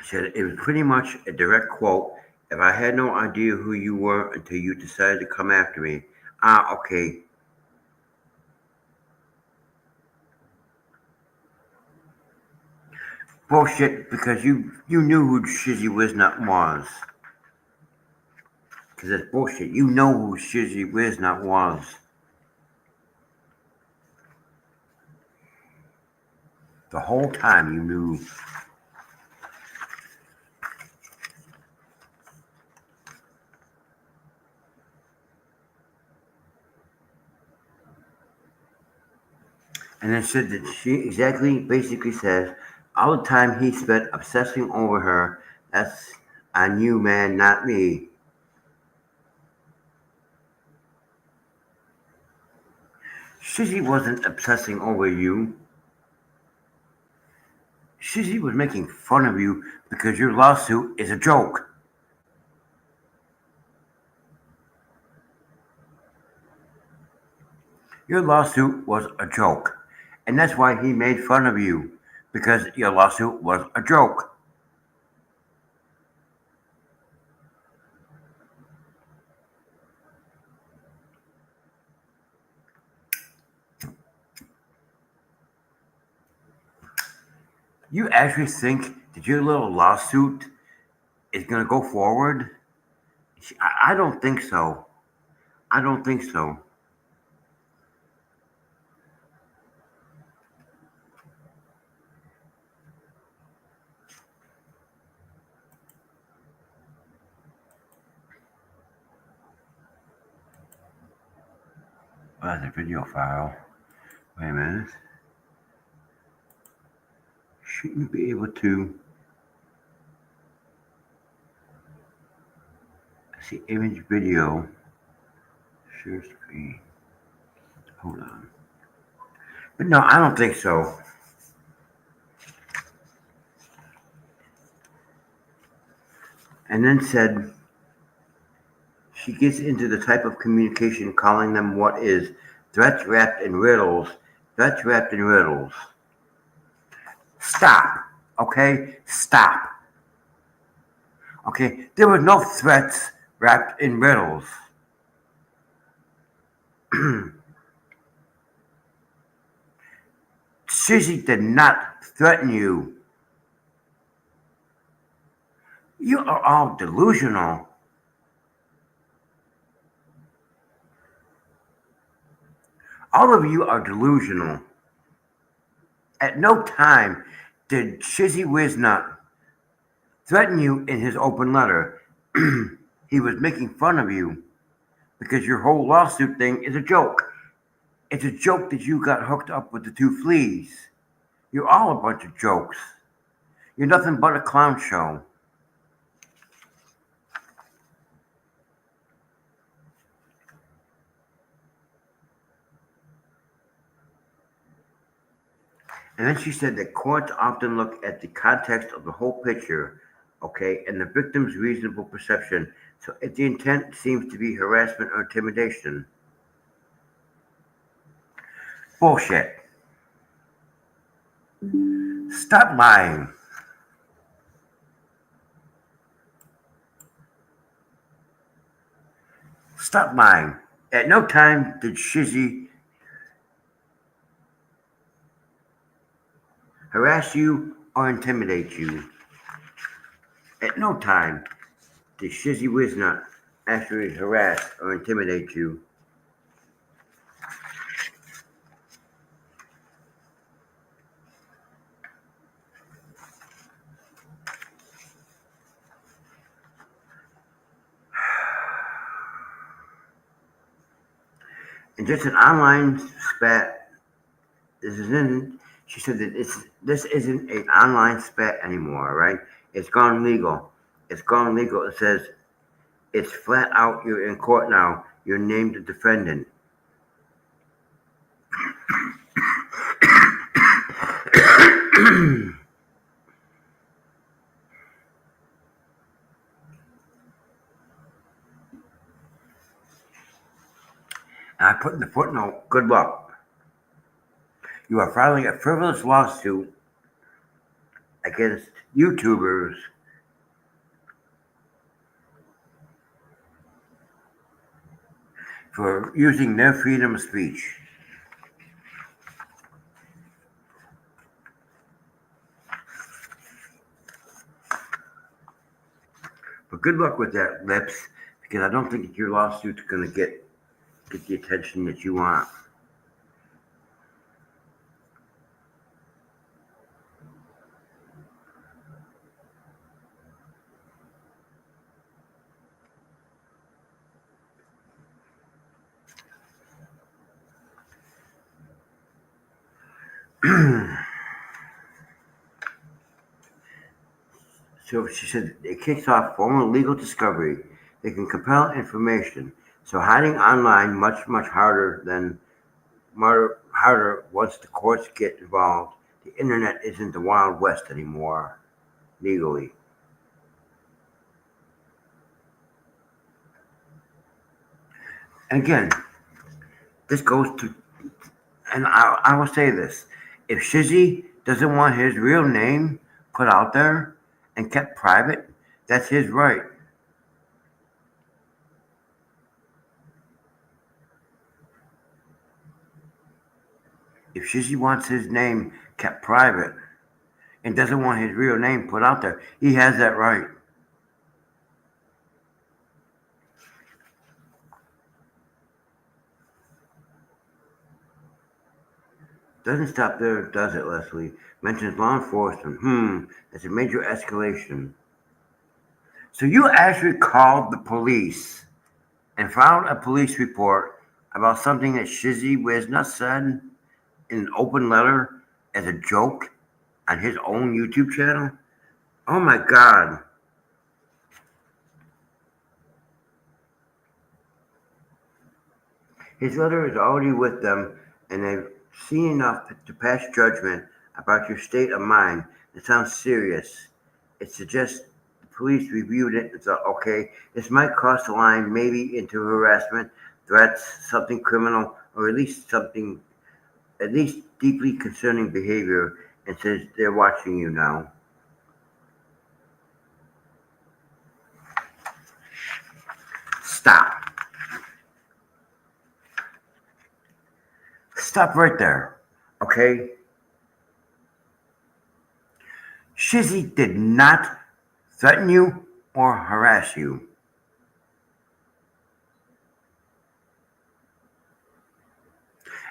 She said it was pretty much a direct quote. If I had no idea who you were until you decided to come after me. Ah, okay. Bullshit, because you knew who Shizzy Wiznut was. Because it's bullshit. You know who Shizzy Wiznut was. The whole time you knew. And then said that she exactly basically says all the time he spent obsessing over her, that's on you, man, not me. Shizzy wasn't obsessing over you. Shizzy was making fun of you because your lawsuit is a joke. Your lawsuit was a joke. And that's why he made fun of you. Because your lawsuit was a joke. You actually think that your little lawsuit is going to go forward? I don't think so. I don't think so. That's a video file. Wait a minute. Shouldn't you be able to see image video? Share screen. Hold on. But no, I don't think so. And then said she gets into the type of communication calling them what is threats wrapped in riddles. Threats wrapped in riddles. Stop. Okay? Stop. Okay? There were no threats wrapped in riddles. Shizzy did not threaten you. You are all delusional. All of you are delusional. At no time did Shizzy Wiznut threaten you in his open letter. He was making fun of you because your whole lawsuit thing is a joke. It's a joke that you got hooked up with the two fleas. You're all a bunch of jokes. You're nothing but a clown show. And then she said that courts often look at the context of the whole picture, okay, and the victim's reasonable perception. So if the intent seems to be harassment or intimidation, bullshit. Stop lying. Stop lying. At no time did Shizzy harass you or intimidate you. At no time did Shizzy Wiznut actually harass or intimidate you. And just an online spat. This isn't. She said that this isn't an online spat anymore, right? It's gone legal. It's gone legal. It says it's flat out. You're in court now. You're named the defendant. And I put in the footnote, good luck. You are filing a frivolous lawsuit against YouTubers for using their freedom of speech. But good luck with that, Lips, because I don't think that your lawsuit's going to get the attention that you want. So she said it kicks off formal legal discovery. They can compel information. So hiding online much harder than harder once the courts get involved. The internet isn't the Wild West anymore, legally. And again, this goes to, and I will say this: if Shizzy doesn't want his real name put out there and kept private, that's his right. If Shizzy wants his name kept private and doesn't want his real name put out there, he has that right. Doesn't stop there, does it, Leslie? Mentions law enforcement. That's a major escalation. So you actually called the police and filed a police report about something that Shizzy Wisna said in an open letter as a joke on his own YouTube channel? Oh my God. His letter is already with them, and they've seen enough to pass judgment about your state of mind. It sounds serious. It suggests the police reviewed it and thought, okay, this might cross the line maybe into harassment, threats, something criminal, or at least deeply concerning behavior, and says they're watching you now. Stop. Stop right there. Okay? Shizzy did not threaten you or harass you.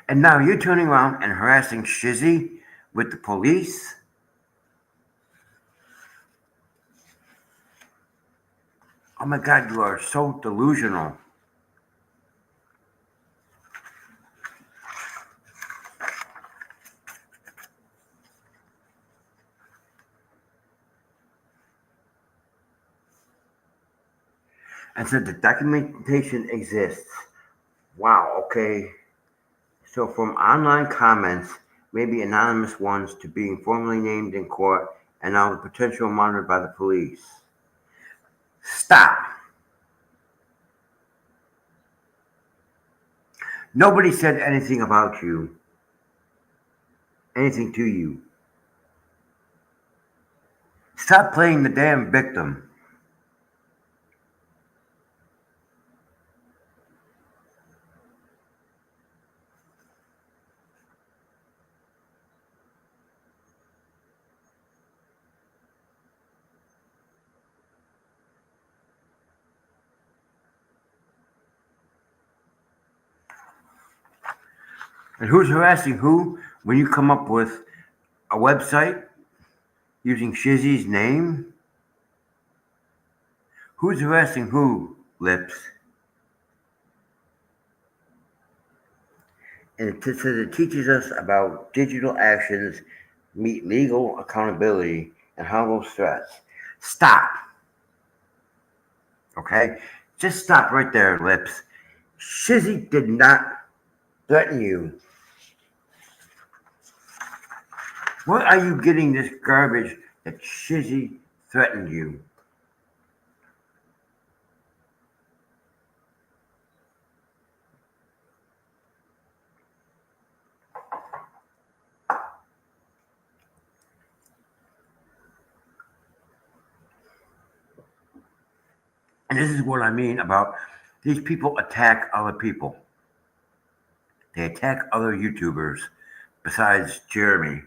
And now you're turning around and harassing Shizzy with the police? Oh my God, you are so delusional. And so the documentation exists. Wow, okay. So from online comments, maybe anonymous ones, to being formally named in court, and now the potential monitored by the police. Stop. Nobody said anything about you, anything to you. Stop playing the damn victim. And who's harassing who when you come up with a website using Shizzy's name? Who's harassing who, Lips? And it says it teaches us about digital actions meet legal accountability and how those threats. Stop. Okay? Just stop right there, Lips. Shizzy did not threaten you. Where are you getting this garbage that Shizzy threatened you? And this is what I mean about these people attack other people. They attack other YouTubers besides Jeremy.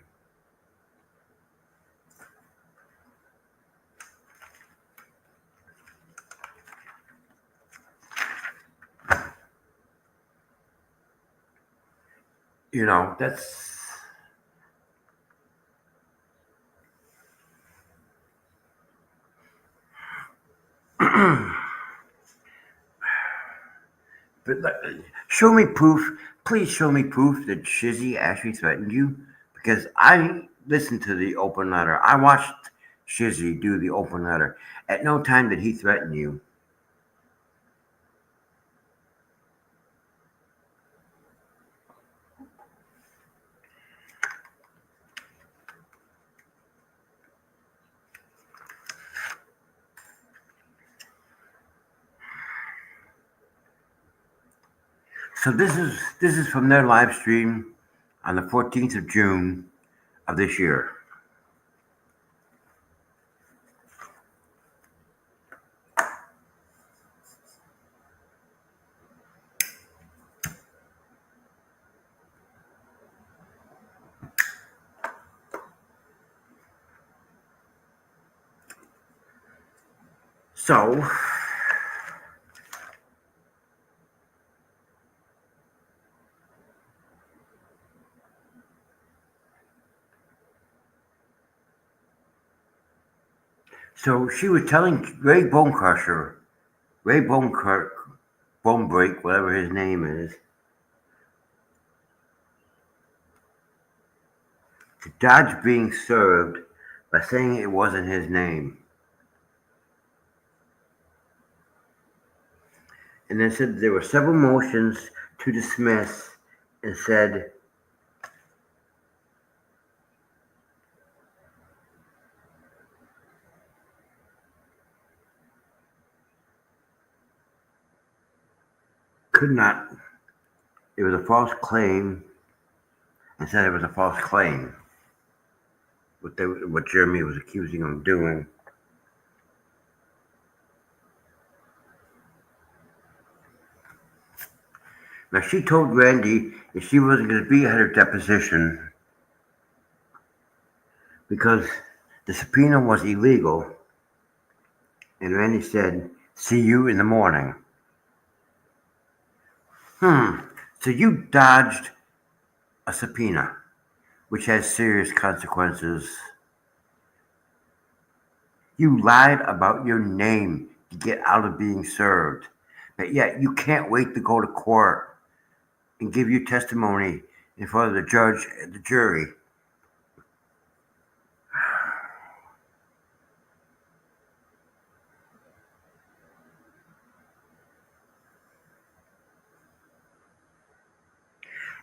You know, that's. But show me proof. Please show me proof that Shizzy actually threatened you. Because I listened to the open letter. I watched Shizzy do the open letter. At no time did he threaten you. So this is from their live stream on the 14th of June of this year. So so she was telling Ray Bonebreak, whatever his name is, to dodge being served by saying it wasn't his name. And then said there were several motions to dismiss and said could not, it was a false claim, and said it was a false claim, what Jeremy was accusing him of doing. Now, she told Randy that she wasn't going to be at her deposition because the subpoena was illegal. And Randy said, "See you in the morning." So you dodged a subpoena, which has serious consequences. You lied about your name to get out of being served. But yet you can't wait to go to court and give your testimony in front of the judge and the jury.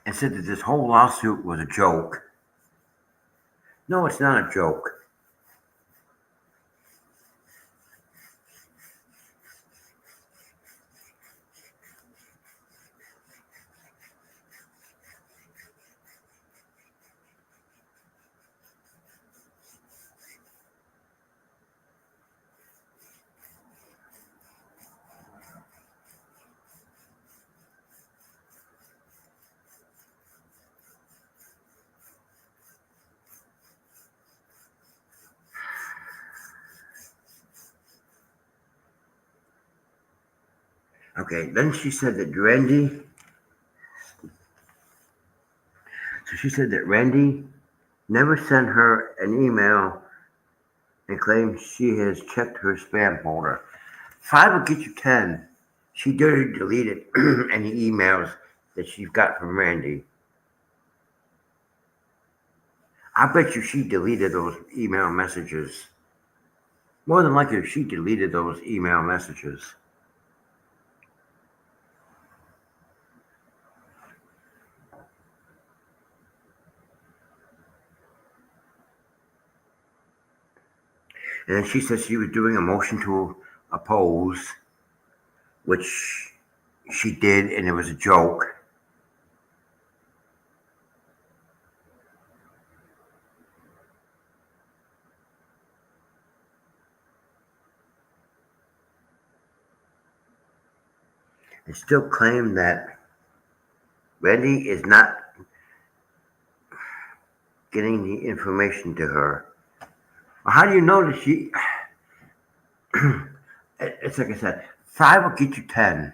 And said that this whole lawsuit was a joke. No, it's not a joke. Okay, then she said that Randy never sent her an email and claims she has checked her spam folder. 5 will get you 10. She dirty deleted any emails that she's got from Randy. I bet you she deleted those email messages. More than likely, she deleted those email messages. And then she said she was doing a motion to oppose, which she did, and it was a joke. And still claim that Randy is not getting the information to her. How do you know that she? It's like I said, 5 will get you 10.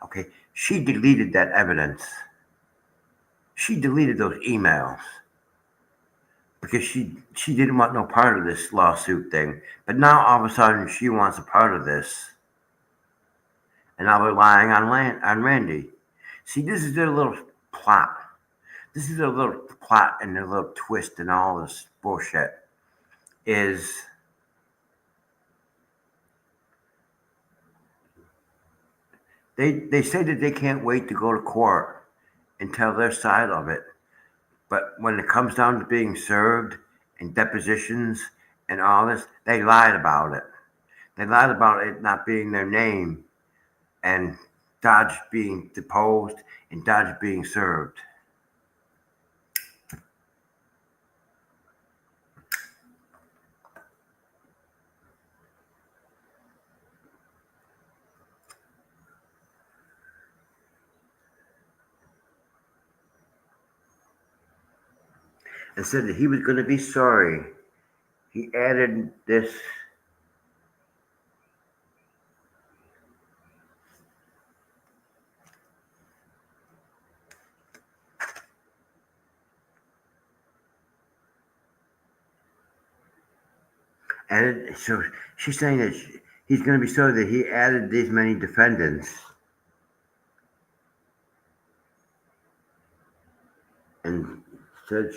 Okay, she deleted that evidence. She deleted those emails because she didn't want no part of this lawsuit thing. But now all of a sudden she wants a part of this, and now relying on Randy. See, this is their little plot. This is their little plot and their little twist and all this bullshit. Is they say that they can't wait to go to court and tell their side of it. But when it comes down to being served and depositions and all this, they lied about it. They lied about it not being their name and dodged being deposed and dodged being served. And said that he was going to be sorry. He added this. Added, so she's saying that he's going to be sorry that he added these many defendants. And said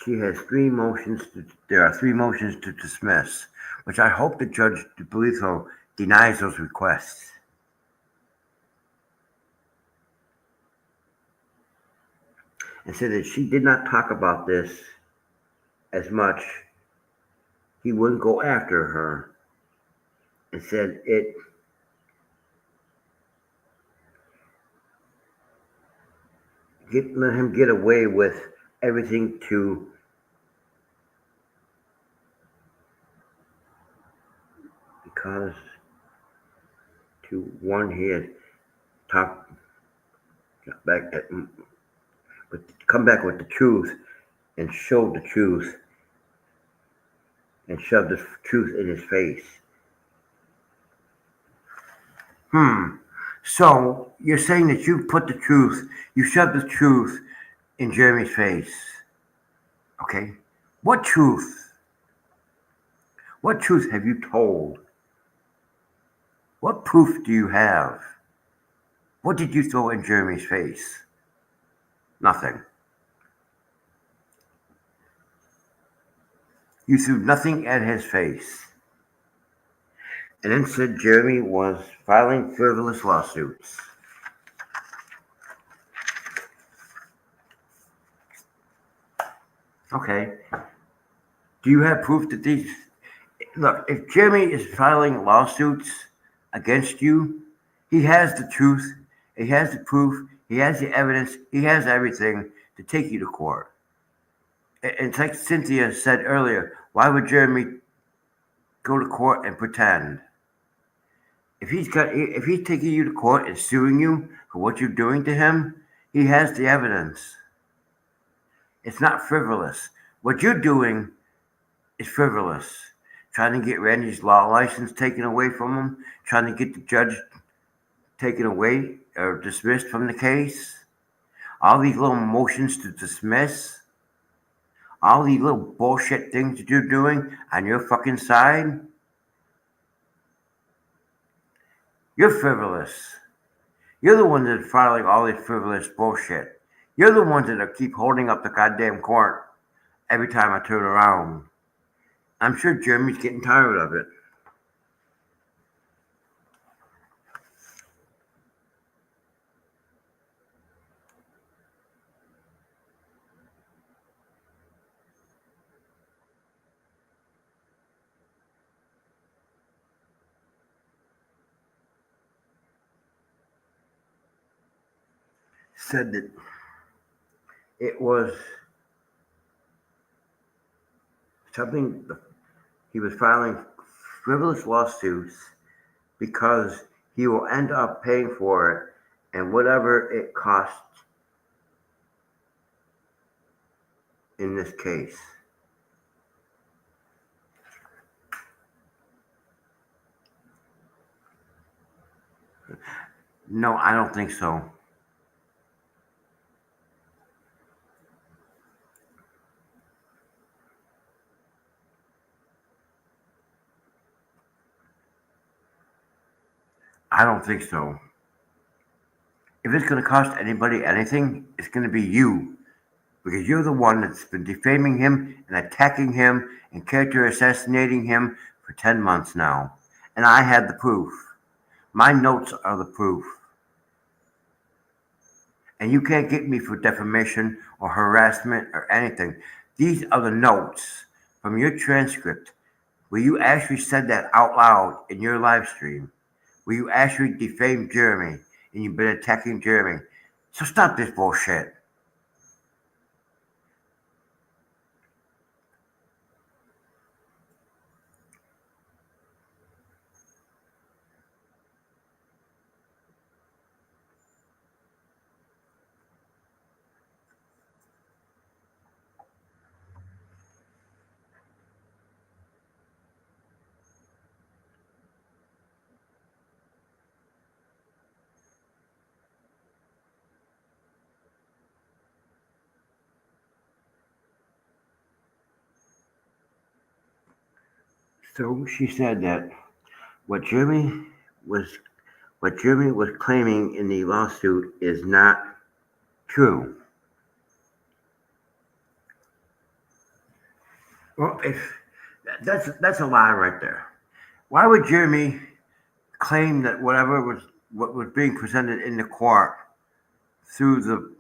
she has three motions. There are three motions to dismiss, which I hope the judge Belitho denies those requests. And said that she did not talk about this as much. He wouldn't go after her. And said let him get away with everything because to one he had talked back at, but come back with the truth and showed the truth and shoved the truth in his face. So you're saying that you put the truth, you shoved the truth in Jeremy's face. Okay? What truth? What truth have you told? What proof do you have? What did you throw in Jeremy's face? Nothing. You threw nothing at his face. And then said Jeremy was filing frivolous lawsuits. Okay. Do you have proof that these... Look, if Jeremy is filing lawsuits against you, he has the truth, he has the proof, he has the evidence, he has everything to take you to court. And it's like Cynthia said earlier, why would Jeremy go to court and pretend? If he's taking you to court and suing you for what you're doing to him, he has the evidence. It's not frivolous. What you're doing is frivolous. Trying to get Randy's law license taken away from him, trying to get the judge taken away or dismissed from the case. All these little motions to dismiss. All these little bullshit things that you're doing on your fucking side. You're frivolous. You're the one that's filing all this frivolous bullshit. You're the ones that keep holding up the goddamn court every time I turn around. I'm sure Jeremy's getting tired of it. Said that it was something, he was filing frivolous lawsuits because he will end up paying for it and whatever it costs in this case. No, I don't think so. I don't think so. If it's going to cost anybody anything, it's going to be you. Because you're the one that's been defaming him and attacking him and character assassinating him for 10 months now. And I had the proof. My notes are the proof. And you can't get me for defamation or harassment or anything. These are the notes from your transcript where you actually said that out loud in your live stream. Where you actually defamed Jeremy and you've been attacking Jeremy. So stop this bullshit. So she said that what Jeremy was what Jeremy was claiming in the lawsuit is not true. Well, if that's a lie right there. Why would Jeremy claim that what was being presented in the court through the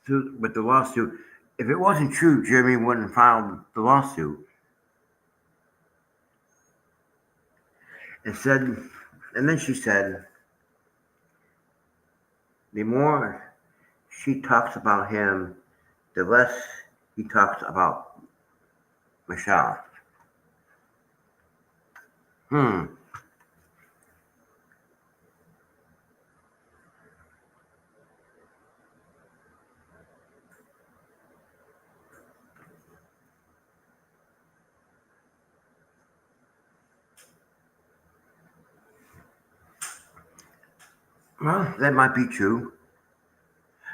through with the lawsuit? If it wasn't true, Jeremy wouldn't file the lawsuit. And said, and then she said, the more she talks about him, the less he talks about Michelle. Hmm. Well, that might be true.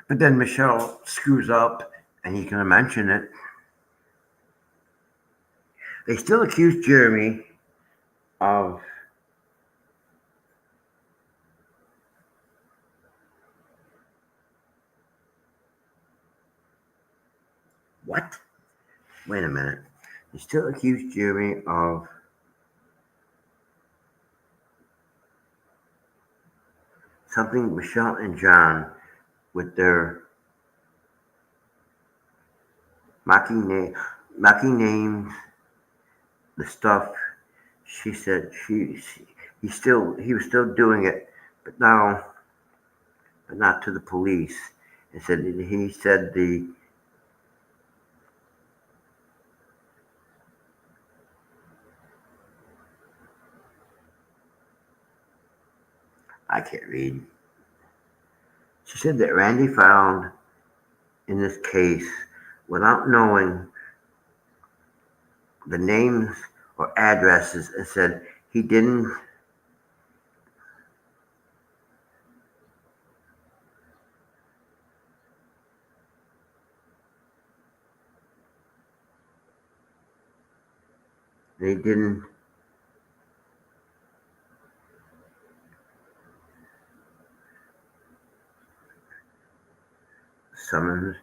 But then Michelle screws up and he's going to mention it. They still accuse Jeremy of what? Wait a minute. They still accuse Jeremy of something Michelle and John with their mocking name, mocking names, the stuff. She said he was still doing it, but now, but not to the police. And said he said the I can't read. She said that Randy found in this case without knowing the names or addresses and said he didn't they didn't summons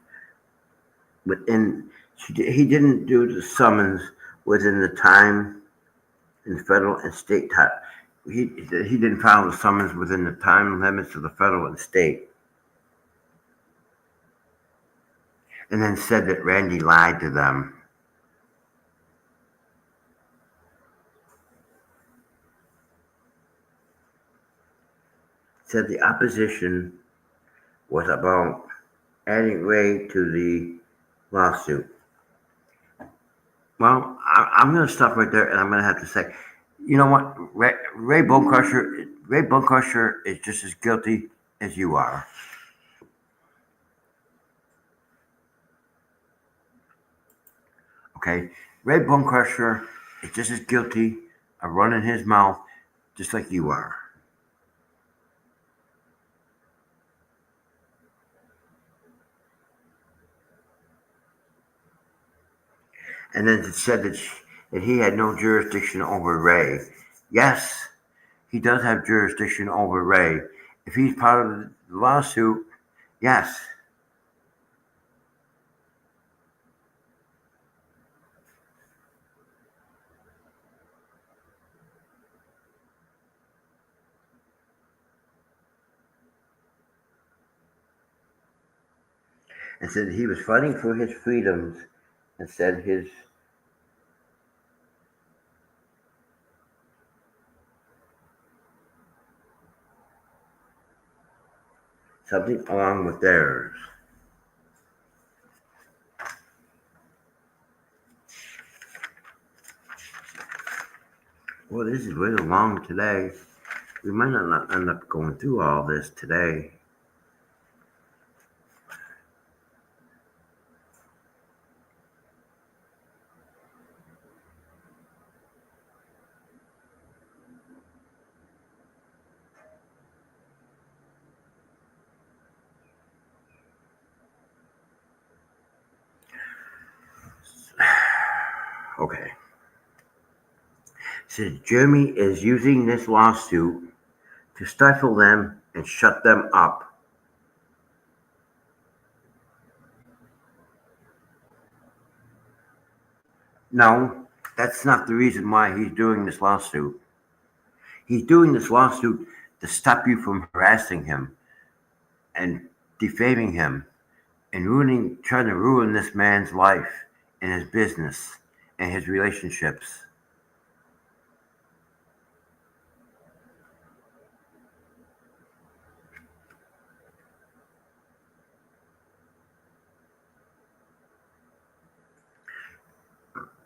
within he didn't do the summons within the time in federal and state time. He didn't file the summons within the time limits of the federal and state, and then said that Randy lied to them. Said the opposition was about adding Ray to the lawsuit. Well, I'm going to stop right there, and I'm going to have to say, you know what, Ray Bonecrusher is just as guilty as you are. Okay, Ray Bonecrusher is just as guilty of running his mouth, just like you are. And then it said that he had no jurisdiction over Ray. Yes, he does have jurisdiction over Ray. If he's part of the lawsuit, yes. And said he was fighting for his freedoms and said his something along with theirs. Well, this is really long today. We might not end up going through all this today. Okay. Says Jeremy is using this lawsuit to stifle them and shut them up. No, that's not the reason why he's doing this lawsuit. He's doing this lawsuit to stop you from harassing him and defaming him and trying to ruin this man's life and his business and his relationships.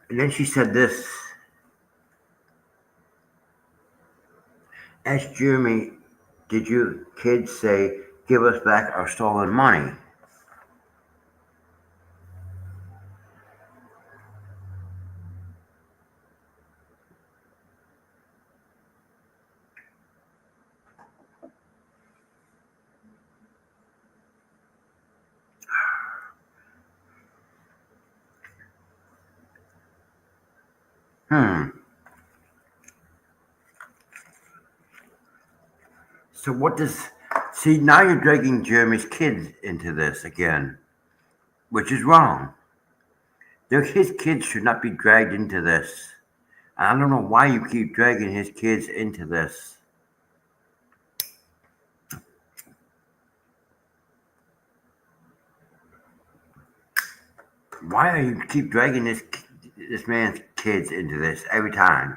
And then she said this. Ask Jeremy, did you kids say, give us back our stolen money? Hmm. So what does... See, now you're dragging Jeremy's kids into this again, which is wrong. His kids should not be dragged into this. I don't know why you keep dragging his kids into this. Why do you keep dragging this man's kids into this every time?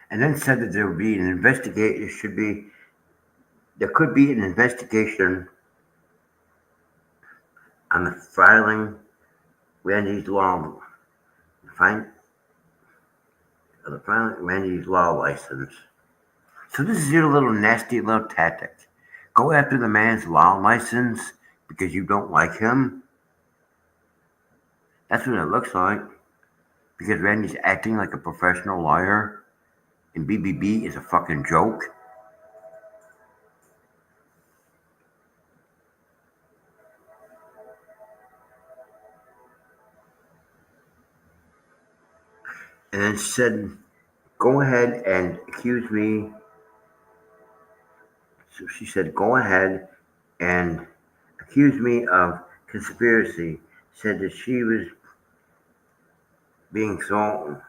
And then said that there would be an investigation. There could be an investigation on the filing Randy's law, the filing Randy's law license. So this is your little nasty little tactic. Go after the man's law license because you don't like him. That's what it looks like. Because Randy's acting like a professional lawyer and BBB is a fucking joke. And then said, go ahead and accuse me. So she said, go ahead and accuse me of conspiracy. Said that she was going to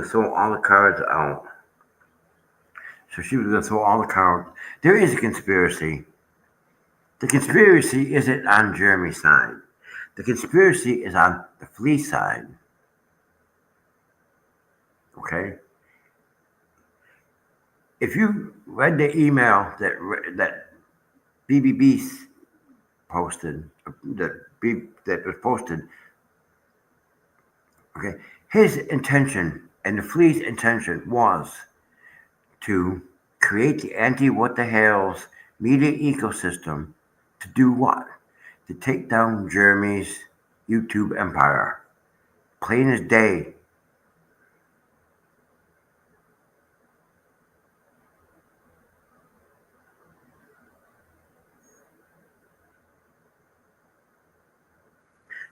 throw all the cards out. So she was going to throw all the cards. There is a conspiracy. The conspiracy isn't on Jeremy's side. The conspiracy is on the Flea side. Okay? If you read the email that BBB posted, that was posted, okay, his intention and the Flea's intention was to create the anti-what the hell's media ecosystem to do what? To take down Jeremy's YouTube empire. Plain as day.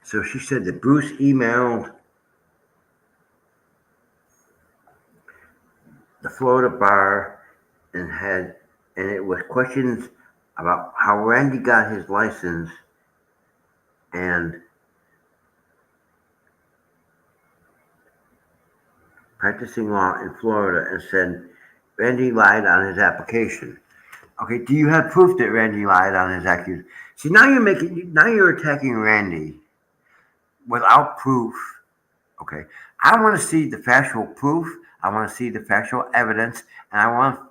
So she said that Bruce emailed the Florida bar and it was questions about how Randy got his license and practicing law in Florida, and said Randy lied on his application. Okay, do you have proof that Randy lied on his accusation? See, now you're attacking Randy without proof. Okay, I want to see the factual proof. I want to see the factual evidence, and I want to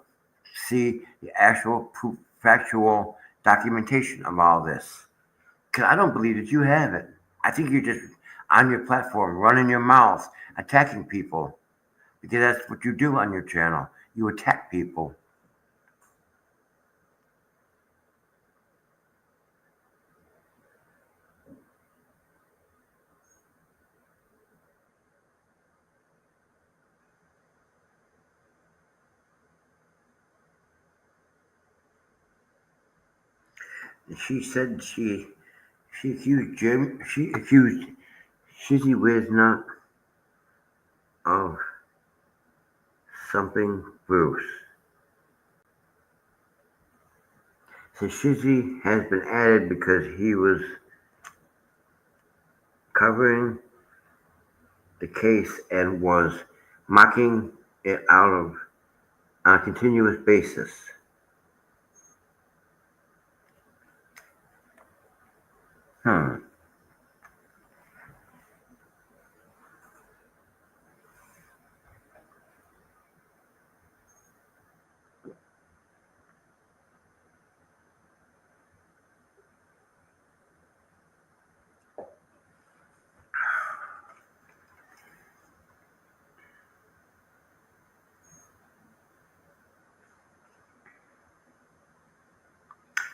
see the actual proof, factual documentation of all this. Because I don't believe that you have it. I think you're just on your platform, running your mouth, attacking people. Because that's what you do on your channel. You attack people. And she said she accused Jim. She accused Shizzy Wisner of something Bruce. So Shizzy has been added because he was covering the case and was mocking it out of on a continuous basis. Hmm.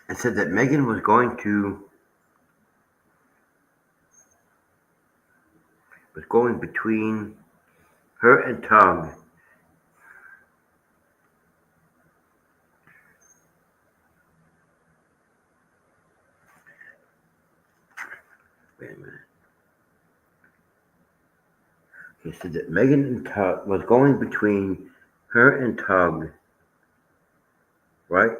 And said that Megan was going between her and Tug. Wait a minute. He said that Megan and Tug was going between her and Tug, right?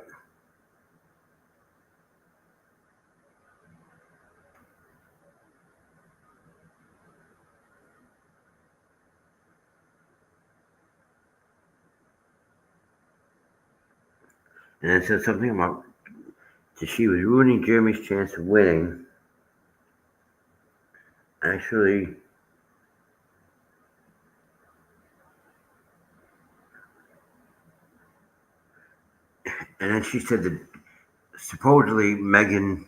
And then said something about that she was ruining Jeremy's chance of winning. Actually, and then she said that supposedly Megan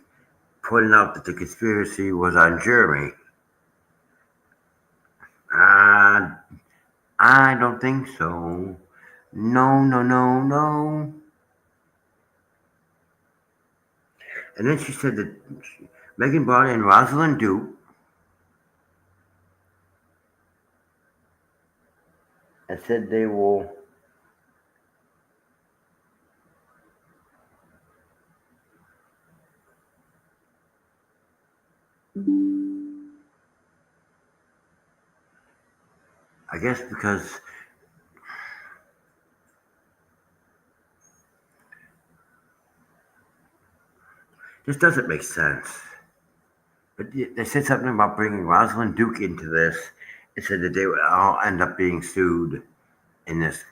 pointed out that the conspiracy was on Jeremy. Uh, I don't think so. No, no, no, no. And then she said that Megan brought in Rosalind Duke and said they will. I guess because this doesn't make sense. But they said something about bringing Rosalind Duke into this and said that they would all end up being sued in this.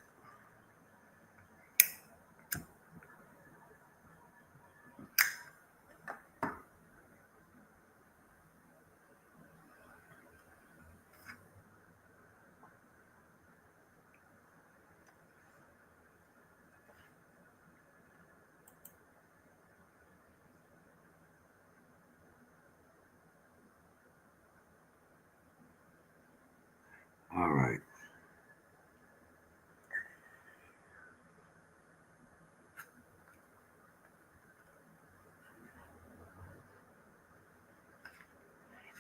All right.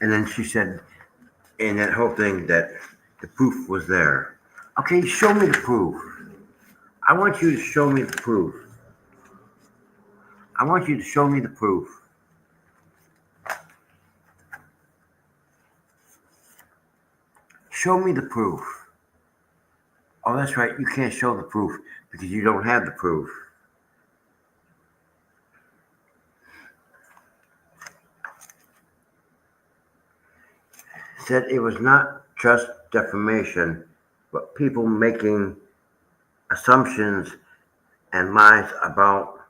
And then she said in that whole thing that the proof was there. Okay, show me the proof. I want you to show me the proof. I want you to show me the proof. Show me the proof. Oh, that's right. You can't show the proof because you don't have the proof. Said it was not just defamation, but people making assumptions and lies about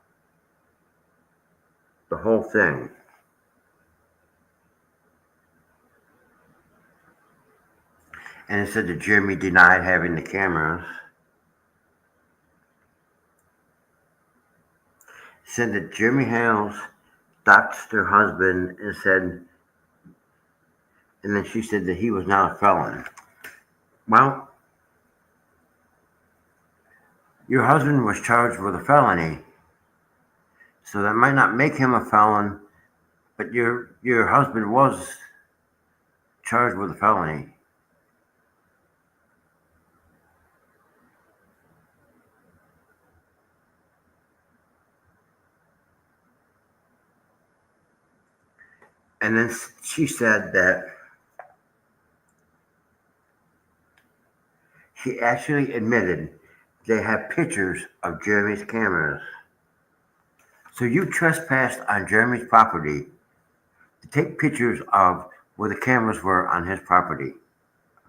the whole thing. And it said that Jeremy denied having the cameras. Said that Jeremy Hales doxed her husband and said, and then she said that he was not a felon. Well, your husband was charged with a felony, so that might not make him a felon, but your husband was charged with a felony. And then she said that she actually admitted they have pictures of Jeremy's cameras. So you trespassed on Jeremy's property to take pictures of where the cameras were on his property.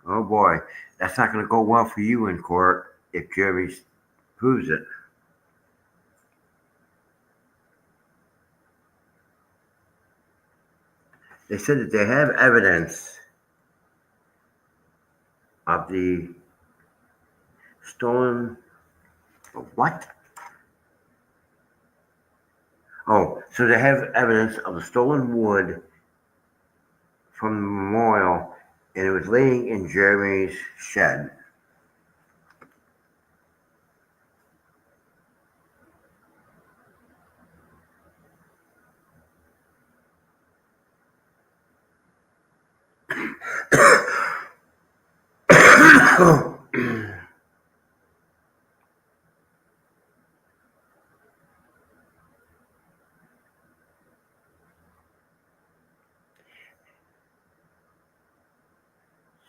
Oh boy, that's not going to go well for you in court if Jeremy proves it. They said that they have evidence of the stolen. What? Oh, so they have evidence of the stolen wood from the memorial, and it was laying in Jeremy's shed.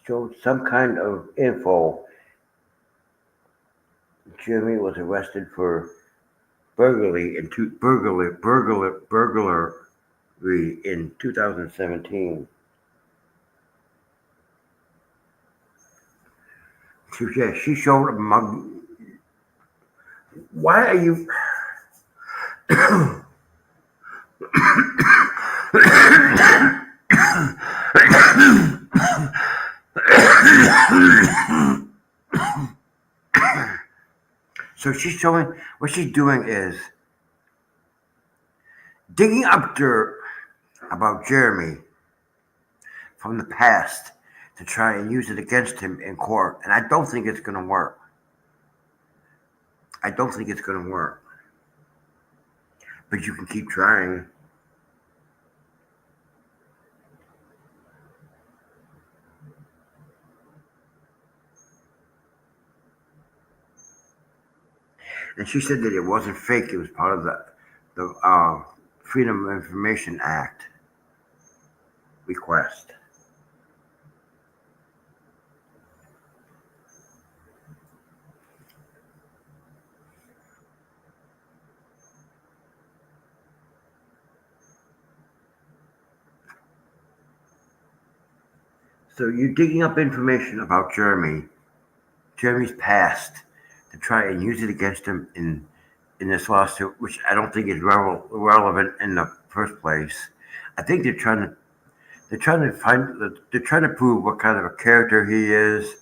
Showed some kind of info. Jeremy was arrested for burglary in 2017. Yeah, she showed a mug. Why are you? So she's showing what she's doing is digging up dirt about Jeremy from the past to try and use it against him in court. And I don't think it's going to work. I don't think it's going to work. But you can keep trying. And she said that it wasn't fake. It was part of the Freedom of Information Act request. So you're digging up information about Jeremy's past, to try and use it against him in this lawsuit, which I don't think is relevant in the first place. I think they're trying to prove what kind of a character he is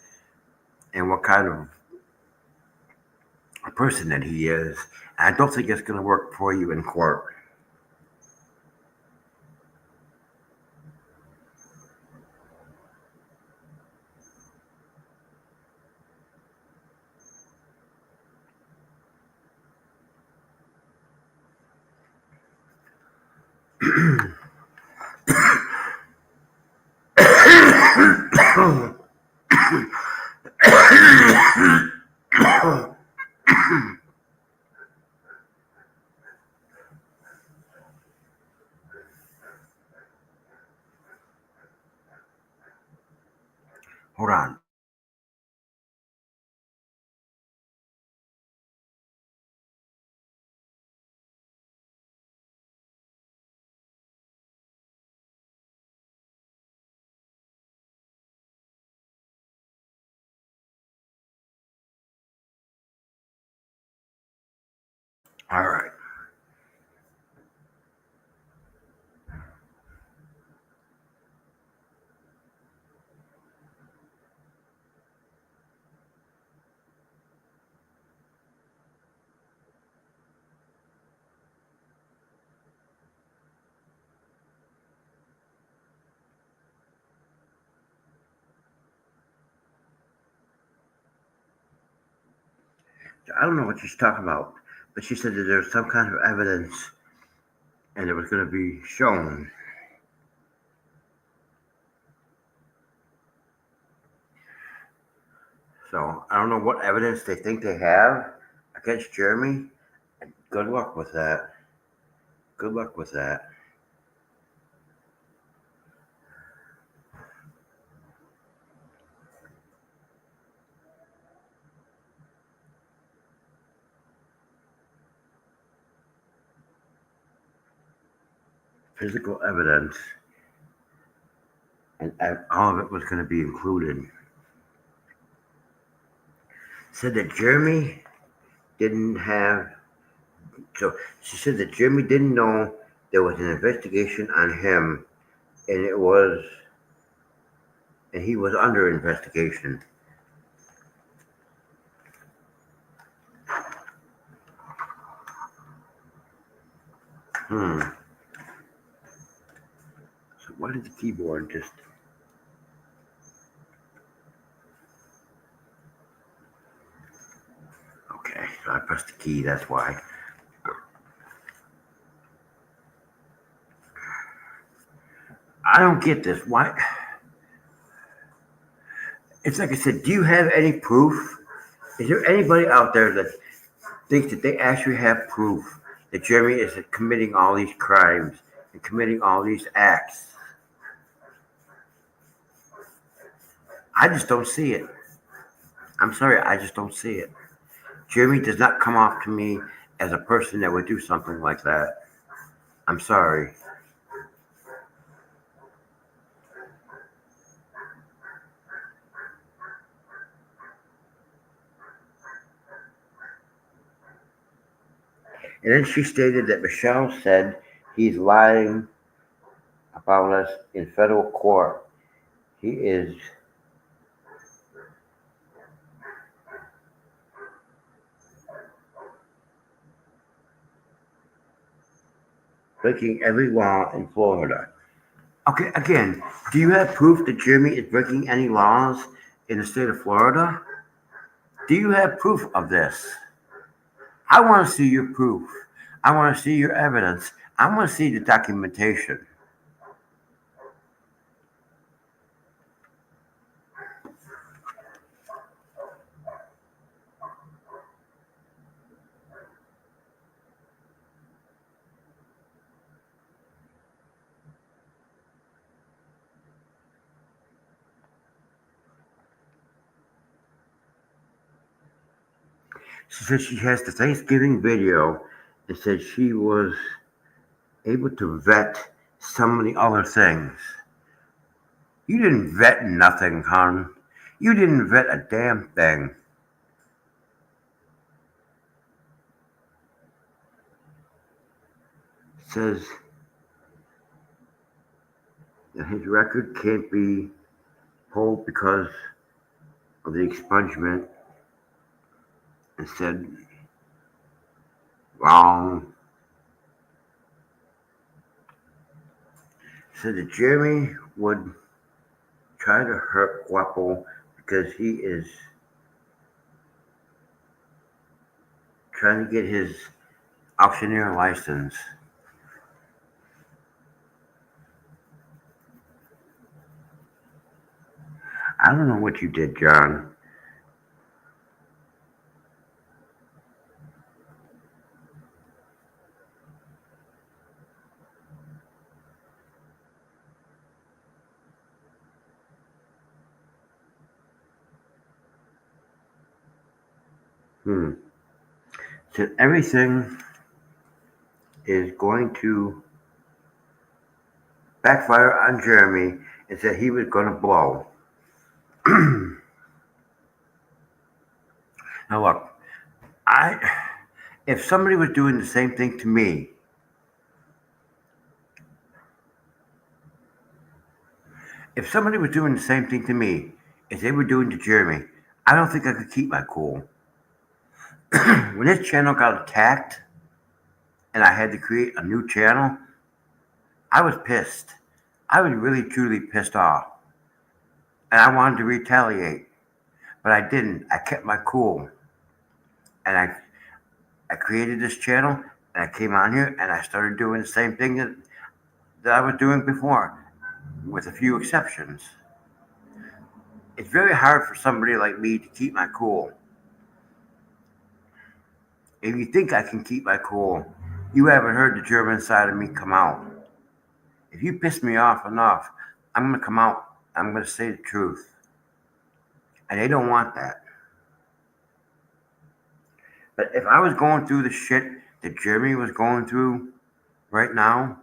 and what kind of a person that he is. And I don't think it's going to work for you in court. Hold on. All right. I don't know what she's talking about, but she said that there's some kind of evidence and it was going to be shown. So I don't know what evidence they think they have against Jeremy. Good luck with that. Good luck with that. Physical evidence, and all of it was going to be included. Said that Jeremy didn't have. So she said that Jeremy didn't know there was an investigation on him, and he was under investigation. Hmm. So why did the keyboard just? Okay, so I pressed the key. That's why. I don't get this. Why? It's like I said. Do you have any proof? Is there anybody out there that thinks that they actually have proof that Jeremy is committing all these crimes and committing all these acts? I just don't see it. I'm sorry, I just don't see it. Jeremy does not come off to me as a person that would do something like that. I'm sorry. And then she stated that Michelle said he's lying about us in federal court. He is breaking every law in Florida. Okay, again, do you have proof that Jeremy is breaking any laws in the state of Florida? Do you have proof of this? I want to see your proof. I want to see your evidence. I want to see the documentation. She said she has the Thanksgiving video and said she was able to vet so many other things. You didn't vet nothing, hon. You didn't vet a damn thing. Says that his record can't be pulled because of the expungement. And said wrong. Said that Jeremy would try to hurt Guapo because he is trying to get his auctioneer license. I don't know what you did, John. So everything is going to backfire on Jeremy and said he was going to blow. Now look, I if somebody was doing the same thing to me, if somebody was doing the same thing to me as they were doing to Jeremy, I don't think I could keep my cool. When this channel got attacked and I had to create a new channel, I was pissed. I was really truly pissed off. And I wanted to retaliate, but I didn't. I kept my cool. And I created this channel and I came on here and I started doing the same thing that I was doing before, with a few exceptions. It's very hard for somebody like me to keep my cool. If you think I can keep my cool, you haven't heard the German side of me come out. If you piss me off enough, I'm going to come out. I'm going to say the truth. And they don't want that. But if I was going through the shit that Jeremy was going through right now,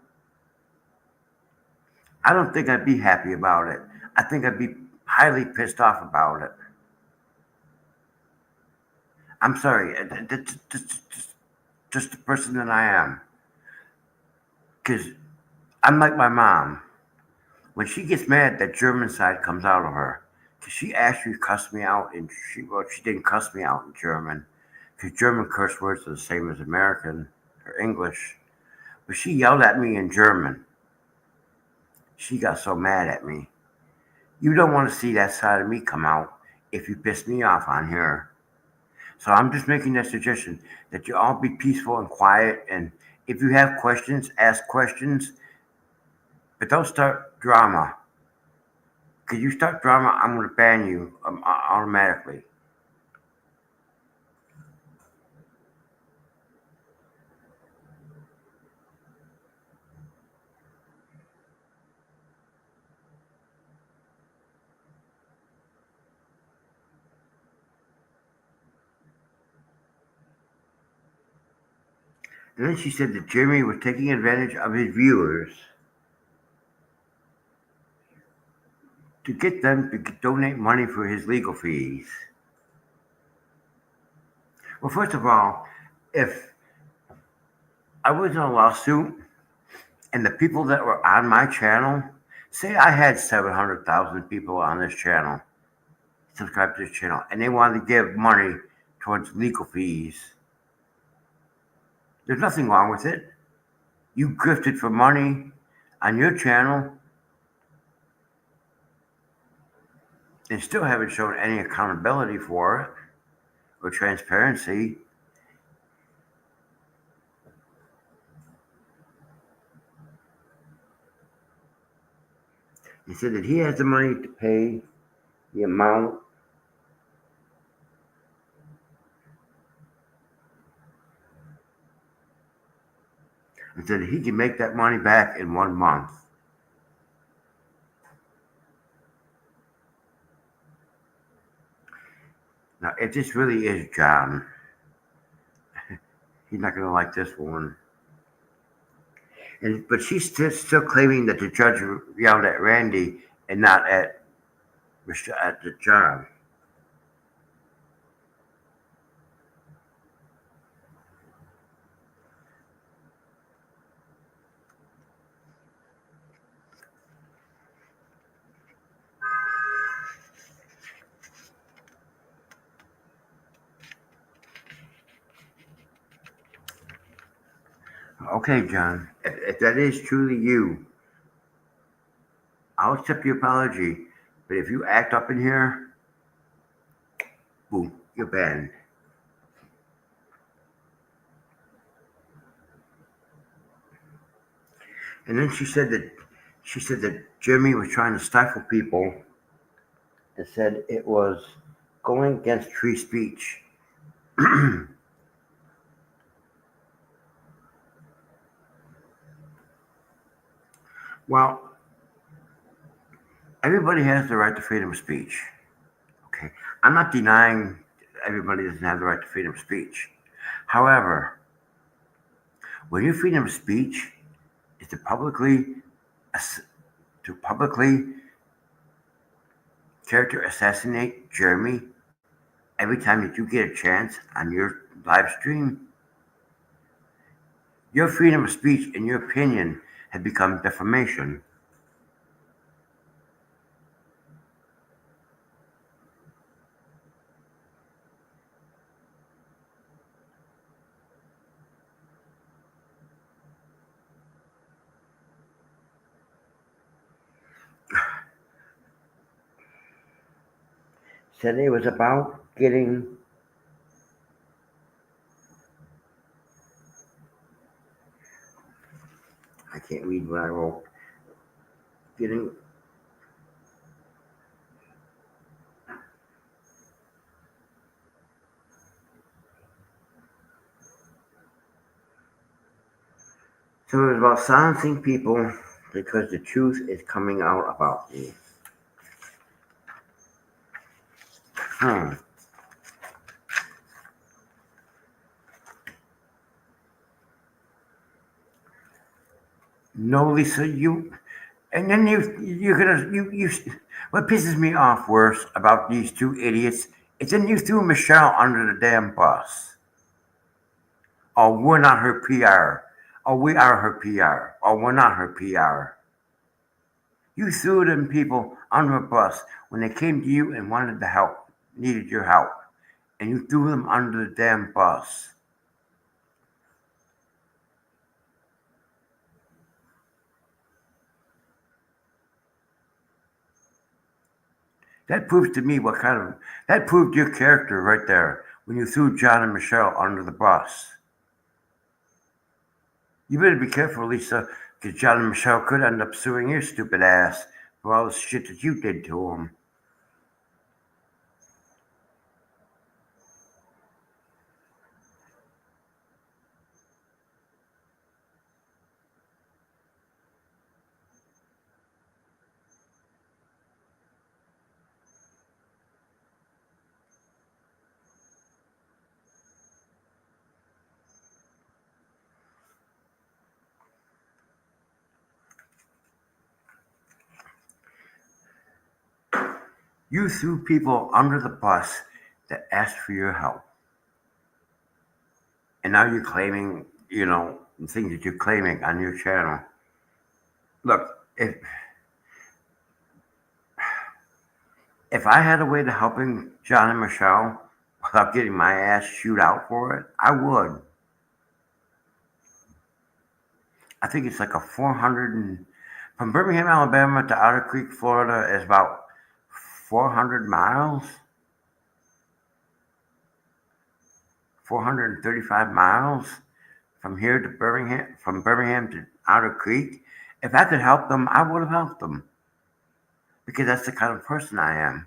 I don't think I'd be happy about it. I think I'd be highly pissed off about it. I'm sorry. Just the person that I am. Because I'm like my mom. When she gets mad, that German side comes out of her. Because she actually cussed me out, and she didn't cuss me out in German. Because German curse words are the same as American or English. But she yelled at me in German. She got so mad at me. You don't want to see that side of me come out if you piss me off on here. So I'm just making that suggestion that you all be peaceful and quiet. And if you have questions, ask questions, but don't start drama. Because you start drama, I'm going to ban you automatically. And then she said that Jeremy was taking advantage of his viewers to get them to donate money for his legal fees. Well, first of all, if I was in a lawsuit and the people that were on my channel, say I had 700,000 people on this channel, subscribe to this channel, and they wanted to give money towards legal fees, there's nothing wrong with it. You grifted for money on your channel and still haven't shown any accountability for it or transparency. He said that he has the money to pay the amount and said that he can make that money back in 1 month. Now, if this really is John, he's not going to like this one. But she's still claiming that the judge yelled at Randy and not at the John. Okay, John, if that is truly you, I'll accept your apology. But if you act up in here, boom, you're banned. And then she said that Jimmy was trying to stifle people and said it was going against free speech. Well, everybody has the right to freedom of speech. Okay, I'm not denying everybody doesn't have the right to freedom of speech. However, when your freedom of speech is to publicly character assassinate Jeremy every time that you get a chance on your live stream, your freedom of speech and your opinion have become defamation. Said it was about getting can't read what I wrote. Getting so it was about silencing people because the truth is coming out about me. Hmm. No, Lisa, you. And then you're gonna you. What pisses me off worse about these two idiots is then you threw Michelle under the damn bus. Oh, we're not her PR. Oh, we are her PR. Oh, we're not her PR. You threw them people under a bus when they came to you and wanted the help, needed your help, and you threw them under the damn bus. That proves to me that proved your character right there when you threw John and Michelle under the bus. You better be careful, Lisa, because John and Michelle could end up suing your stupid ass for all the shit that you did to them. You threw people under the bus that asked for your help. And now you're claiming, the things that you're claiming on your channel. Look, if I had a way to helping John and Michelle without getting my ass chewed out for it, I would. I think it's like a 400 from Birmingham, Alabama to Otter Creek, Florida is about 400 miles, 435 miles from here to Birmingham, from Birmingham to Otter Creek. If I could help them, I would have helped them because that's the kind of person I am.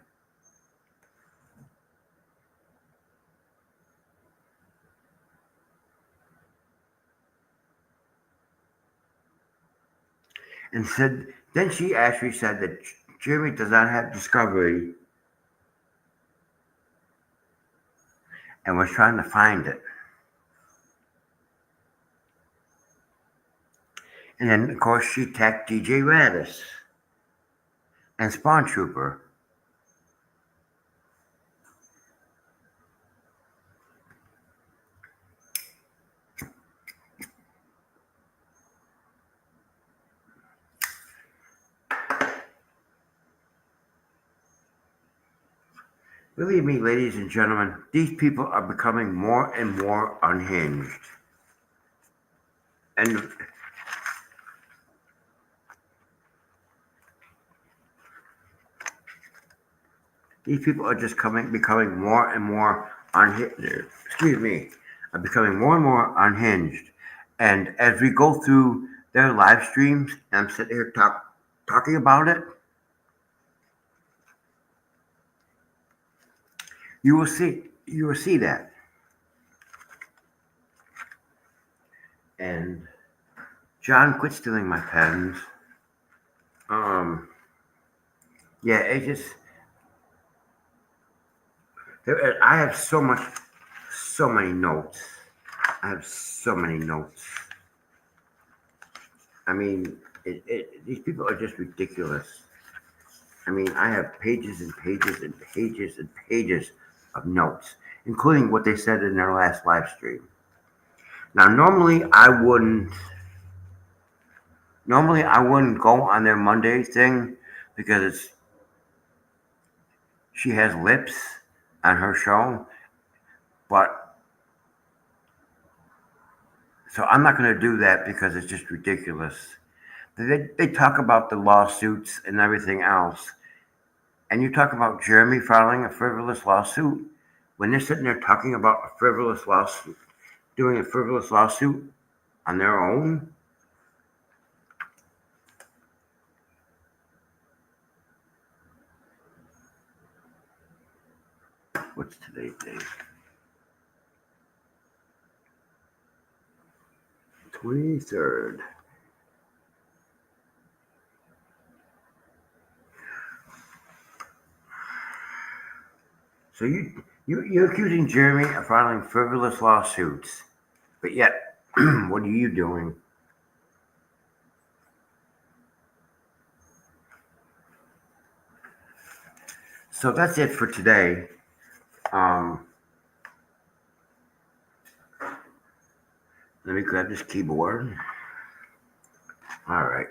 And then she actually said that Jeremy does not have Discovery and was trying to find it. And then, of course, she attacked DJ Radis and Spawn Trooper. Believe me, ladies and gentlemen, these people are becoming more and more unhinged. And these people are just becoming more and more unhinged. Excuse me, are becoming more and more unhinged. And as we go through their live streams, and I'm sitting here talking about it, you will see that. And John, quit stealing my pens. Um, yeah, it just I have so many notes. I have so many notes. I mean, these people are just ridiculous. I mean, I have pages and pages and pages and pages of notes, including what they said in their last live stream. Now, normally I wouldn't go on their Monday thing because she has lips on her show, but so I'm not going to do that because it's just ridiculous. They talk about the lawsuits and everything else, and you talk about Jeremy filing a frivolous lawsuit when they're sitting there talking about a frivolous lawsuit, doing a frivolous lawsuit on their own. What's today's date? 23rd. So you're accusing Jeremy of filing frivolous lawsuits, but yet, what are you doing? So that's it for today. Let me grab this keyboard. All right.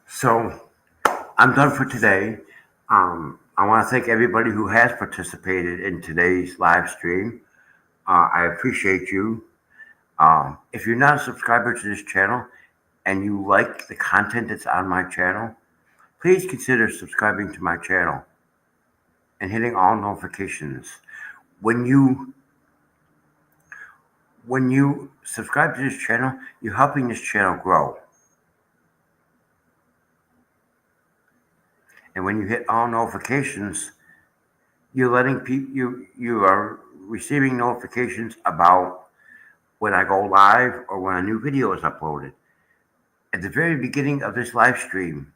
So I'm done for today. I want to thank everybody who has participated in today's live stream. I appreciate you. If you're not a subscriber to this channel and you like the content that's on my channel, please consider subscribing to my channel and hitting all notifications. When you subscribe to this channel, you're helping this channel grow. And when you hit all notifications, you're letting people, you are receiving notifications about when I go live or when a new video is uploaded. At the very beginning of this live stream,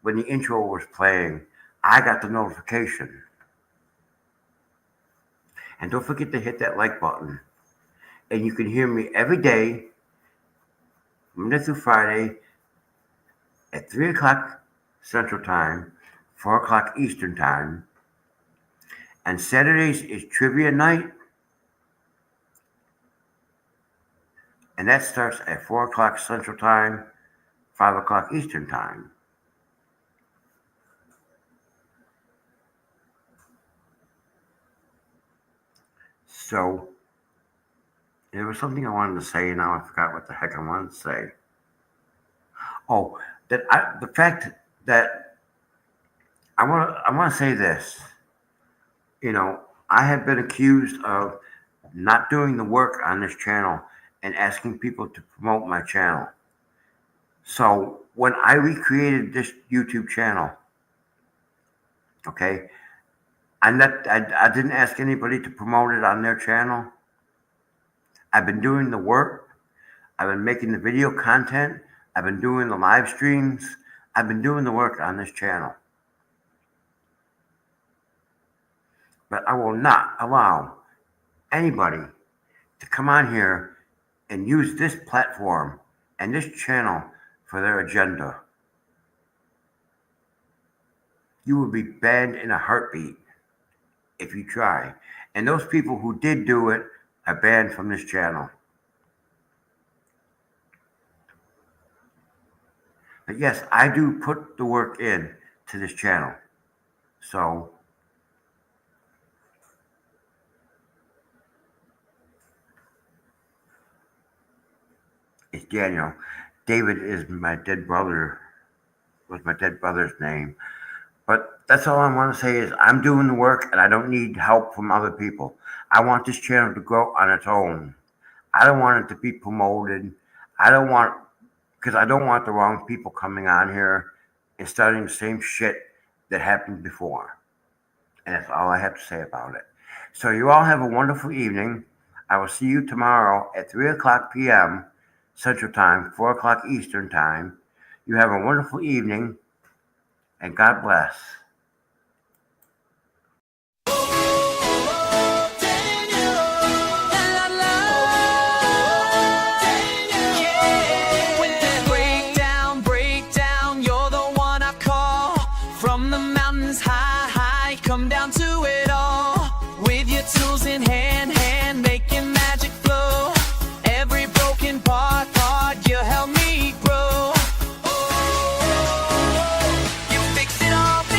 when the intro was playing, I got the notification. And don't forget to hit that like button. And you can hear me every day, Monday through Friday, at 3 o'clock Central Time, 4 o'clock Eastern Time. And Saturdays is trivia night. And that starts at 4 o'clock Central Time, 5 o'clock Eastern Time. So, there was something I wanted to say, and now I forgot what the heck I wanted to say. Oh, the fact that I want to say this. You know, I have been accused of not doing the work on this channel and asking people to promote my channel. So when I recreated this YouTube channel, okay, I didn't ask anybody to promote it on their channel. I've been doing the work. I've been making the video content. I've been doing the live streams. I've been doing the work on this channel. But I will not allow anybody to come on here and use this platform and this channel for their agenda. You will be banned in a heartbeat if you try. And those people who did do it are banned from this channel. But yes, I do put the work in to this channel. So it's Daniel. David is my dead brother, was my dead brother's name. But that's all I want to say is I'm doing the work and I don't need help from other people. I want this channel to grow on its own. I don't want it to be promoted. Because I don't want the wrong people coming on here and starting the same shit that happened before. And that's all I have to say about it. So you all have a wonderful evening. I will see you tomorrow at 3 o'clock p.m. Central Time, 4 o'clock Eastern Time. You have a wonderful evening, and God bless. Come down to it all with your tools in hand, making magic flow. Every broken part, you help me grow. You fix it all, you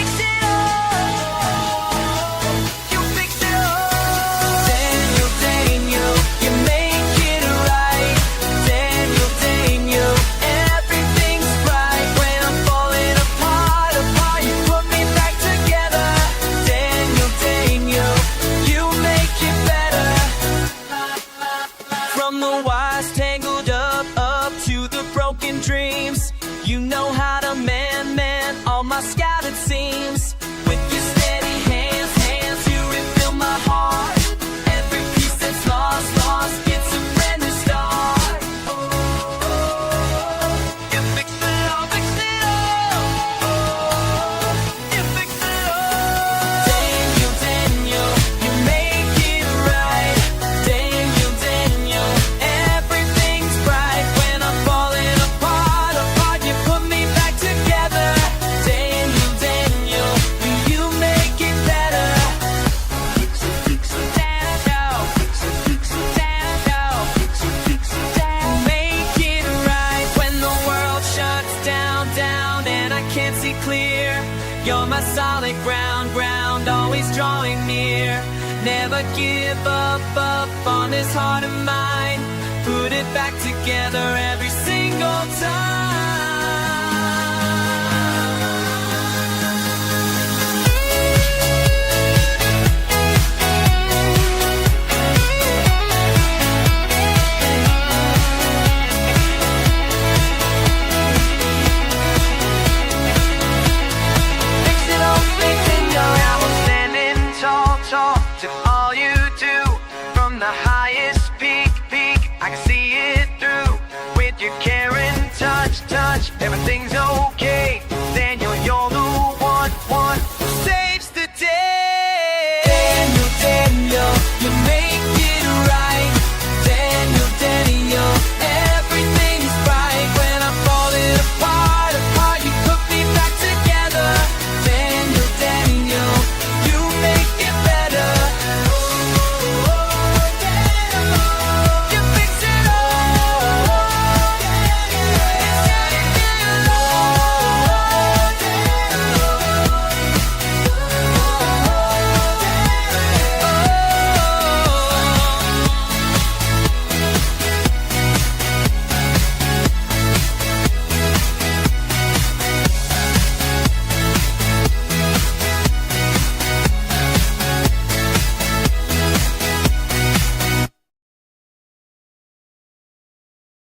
fix it all. Daniel, you make it right. Daniel, everything's right when I'm falling apart. You put me back together. Daniel, you make it better. From the wires tangled up to the You're my solid ground, always drawing near. Never give up on this heart of mine. Put it back together every single time. To all you do, from the highest peak, I can see it through. With your care and touch, everything's over.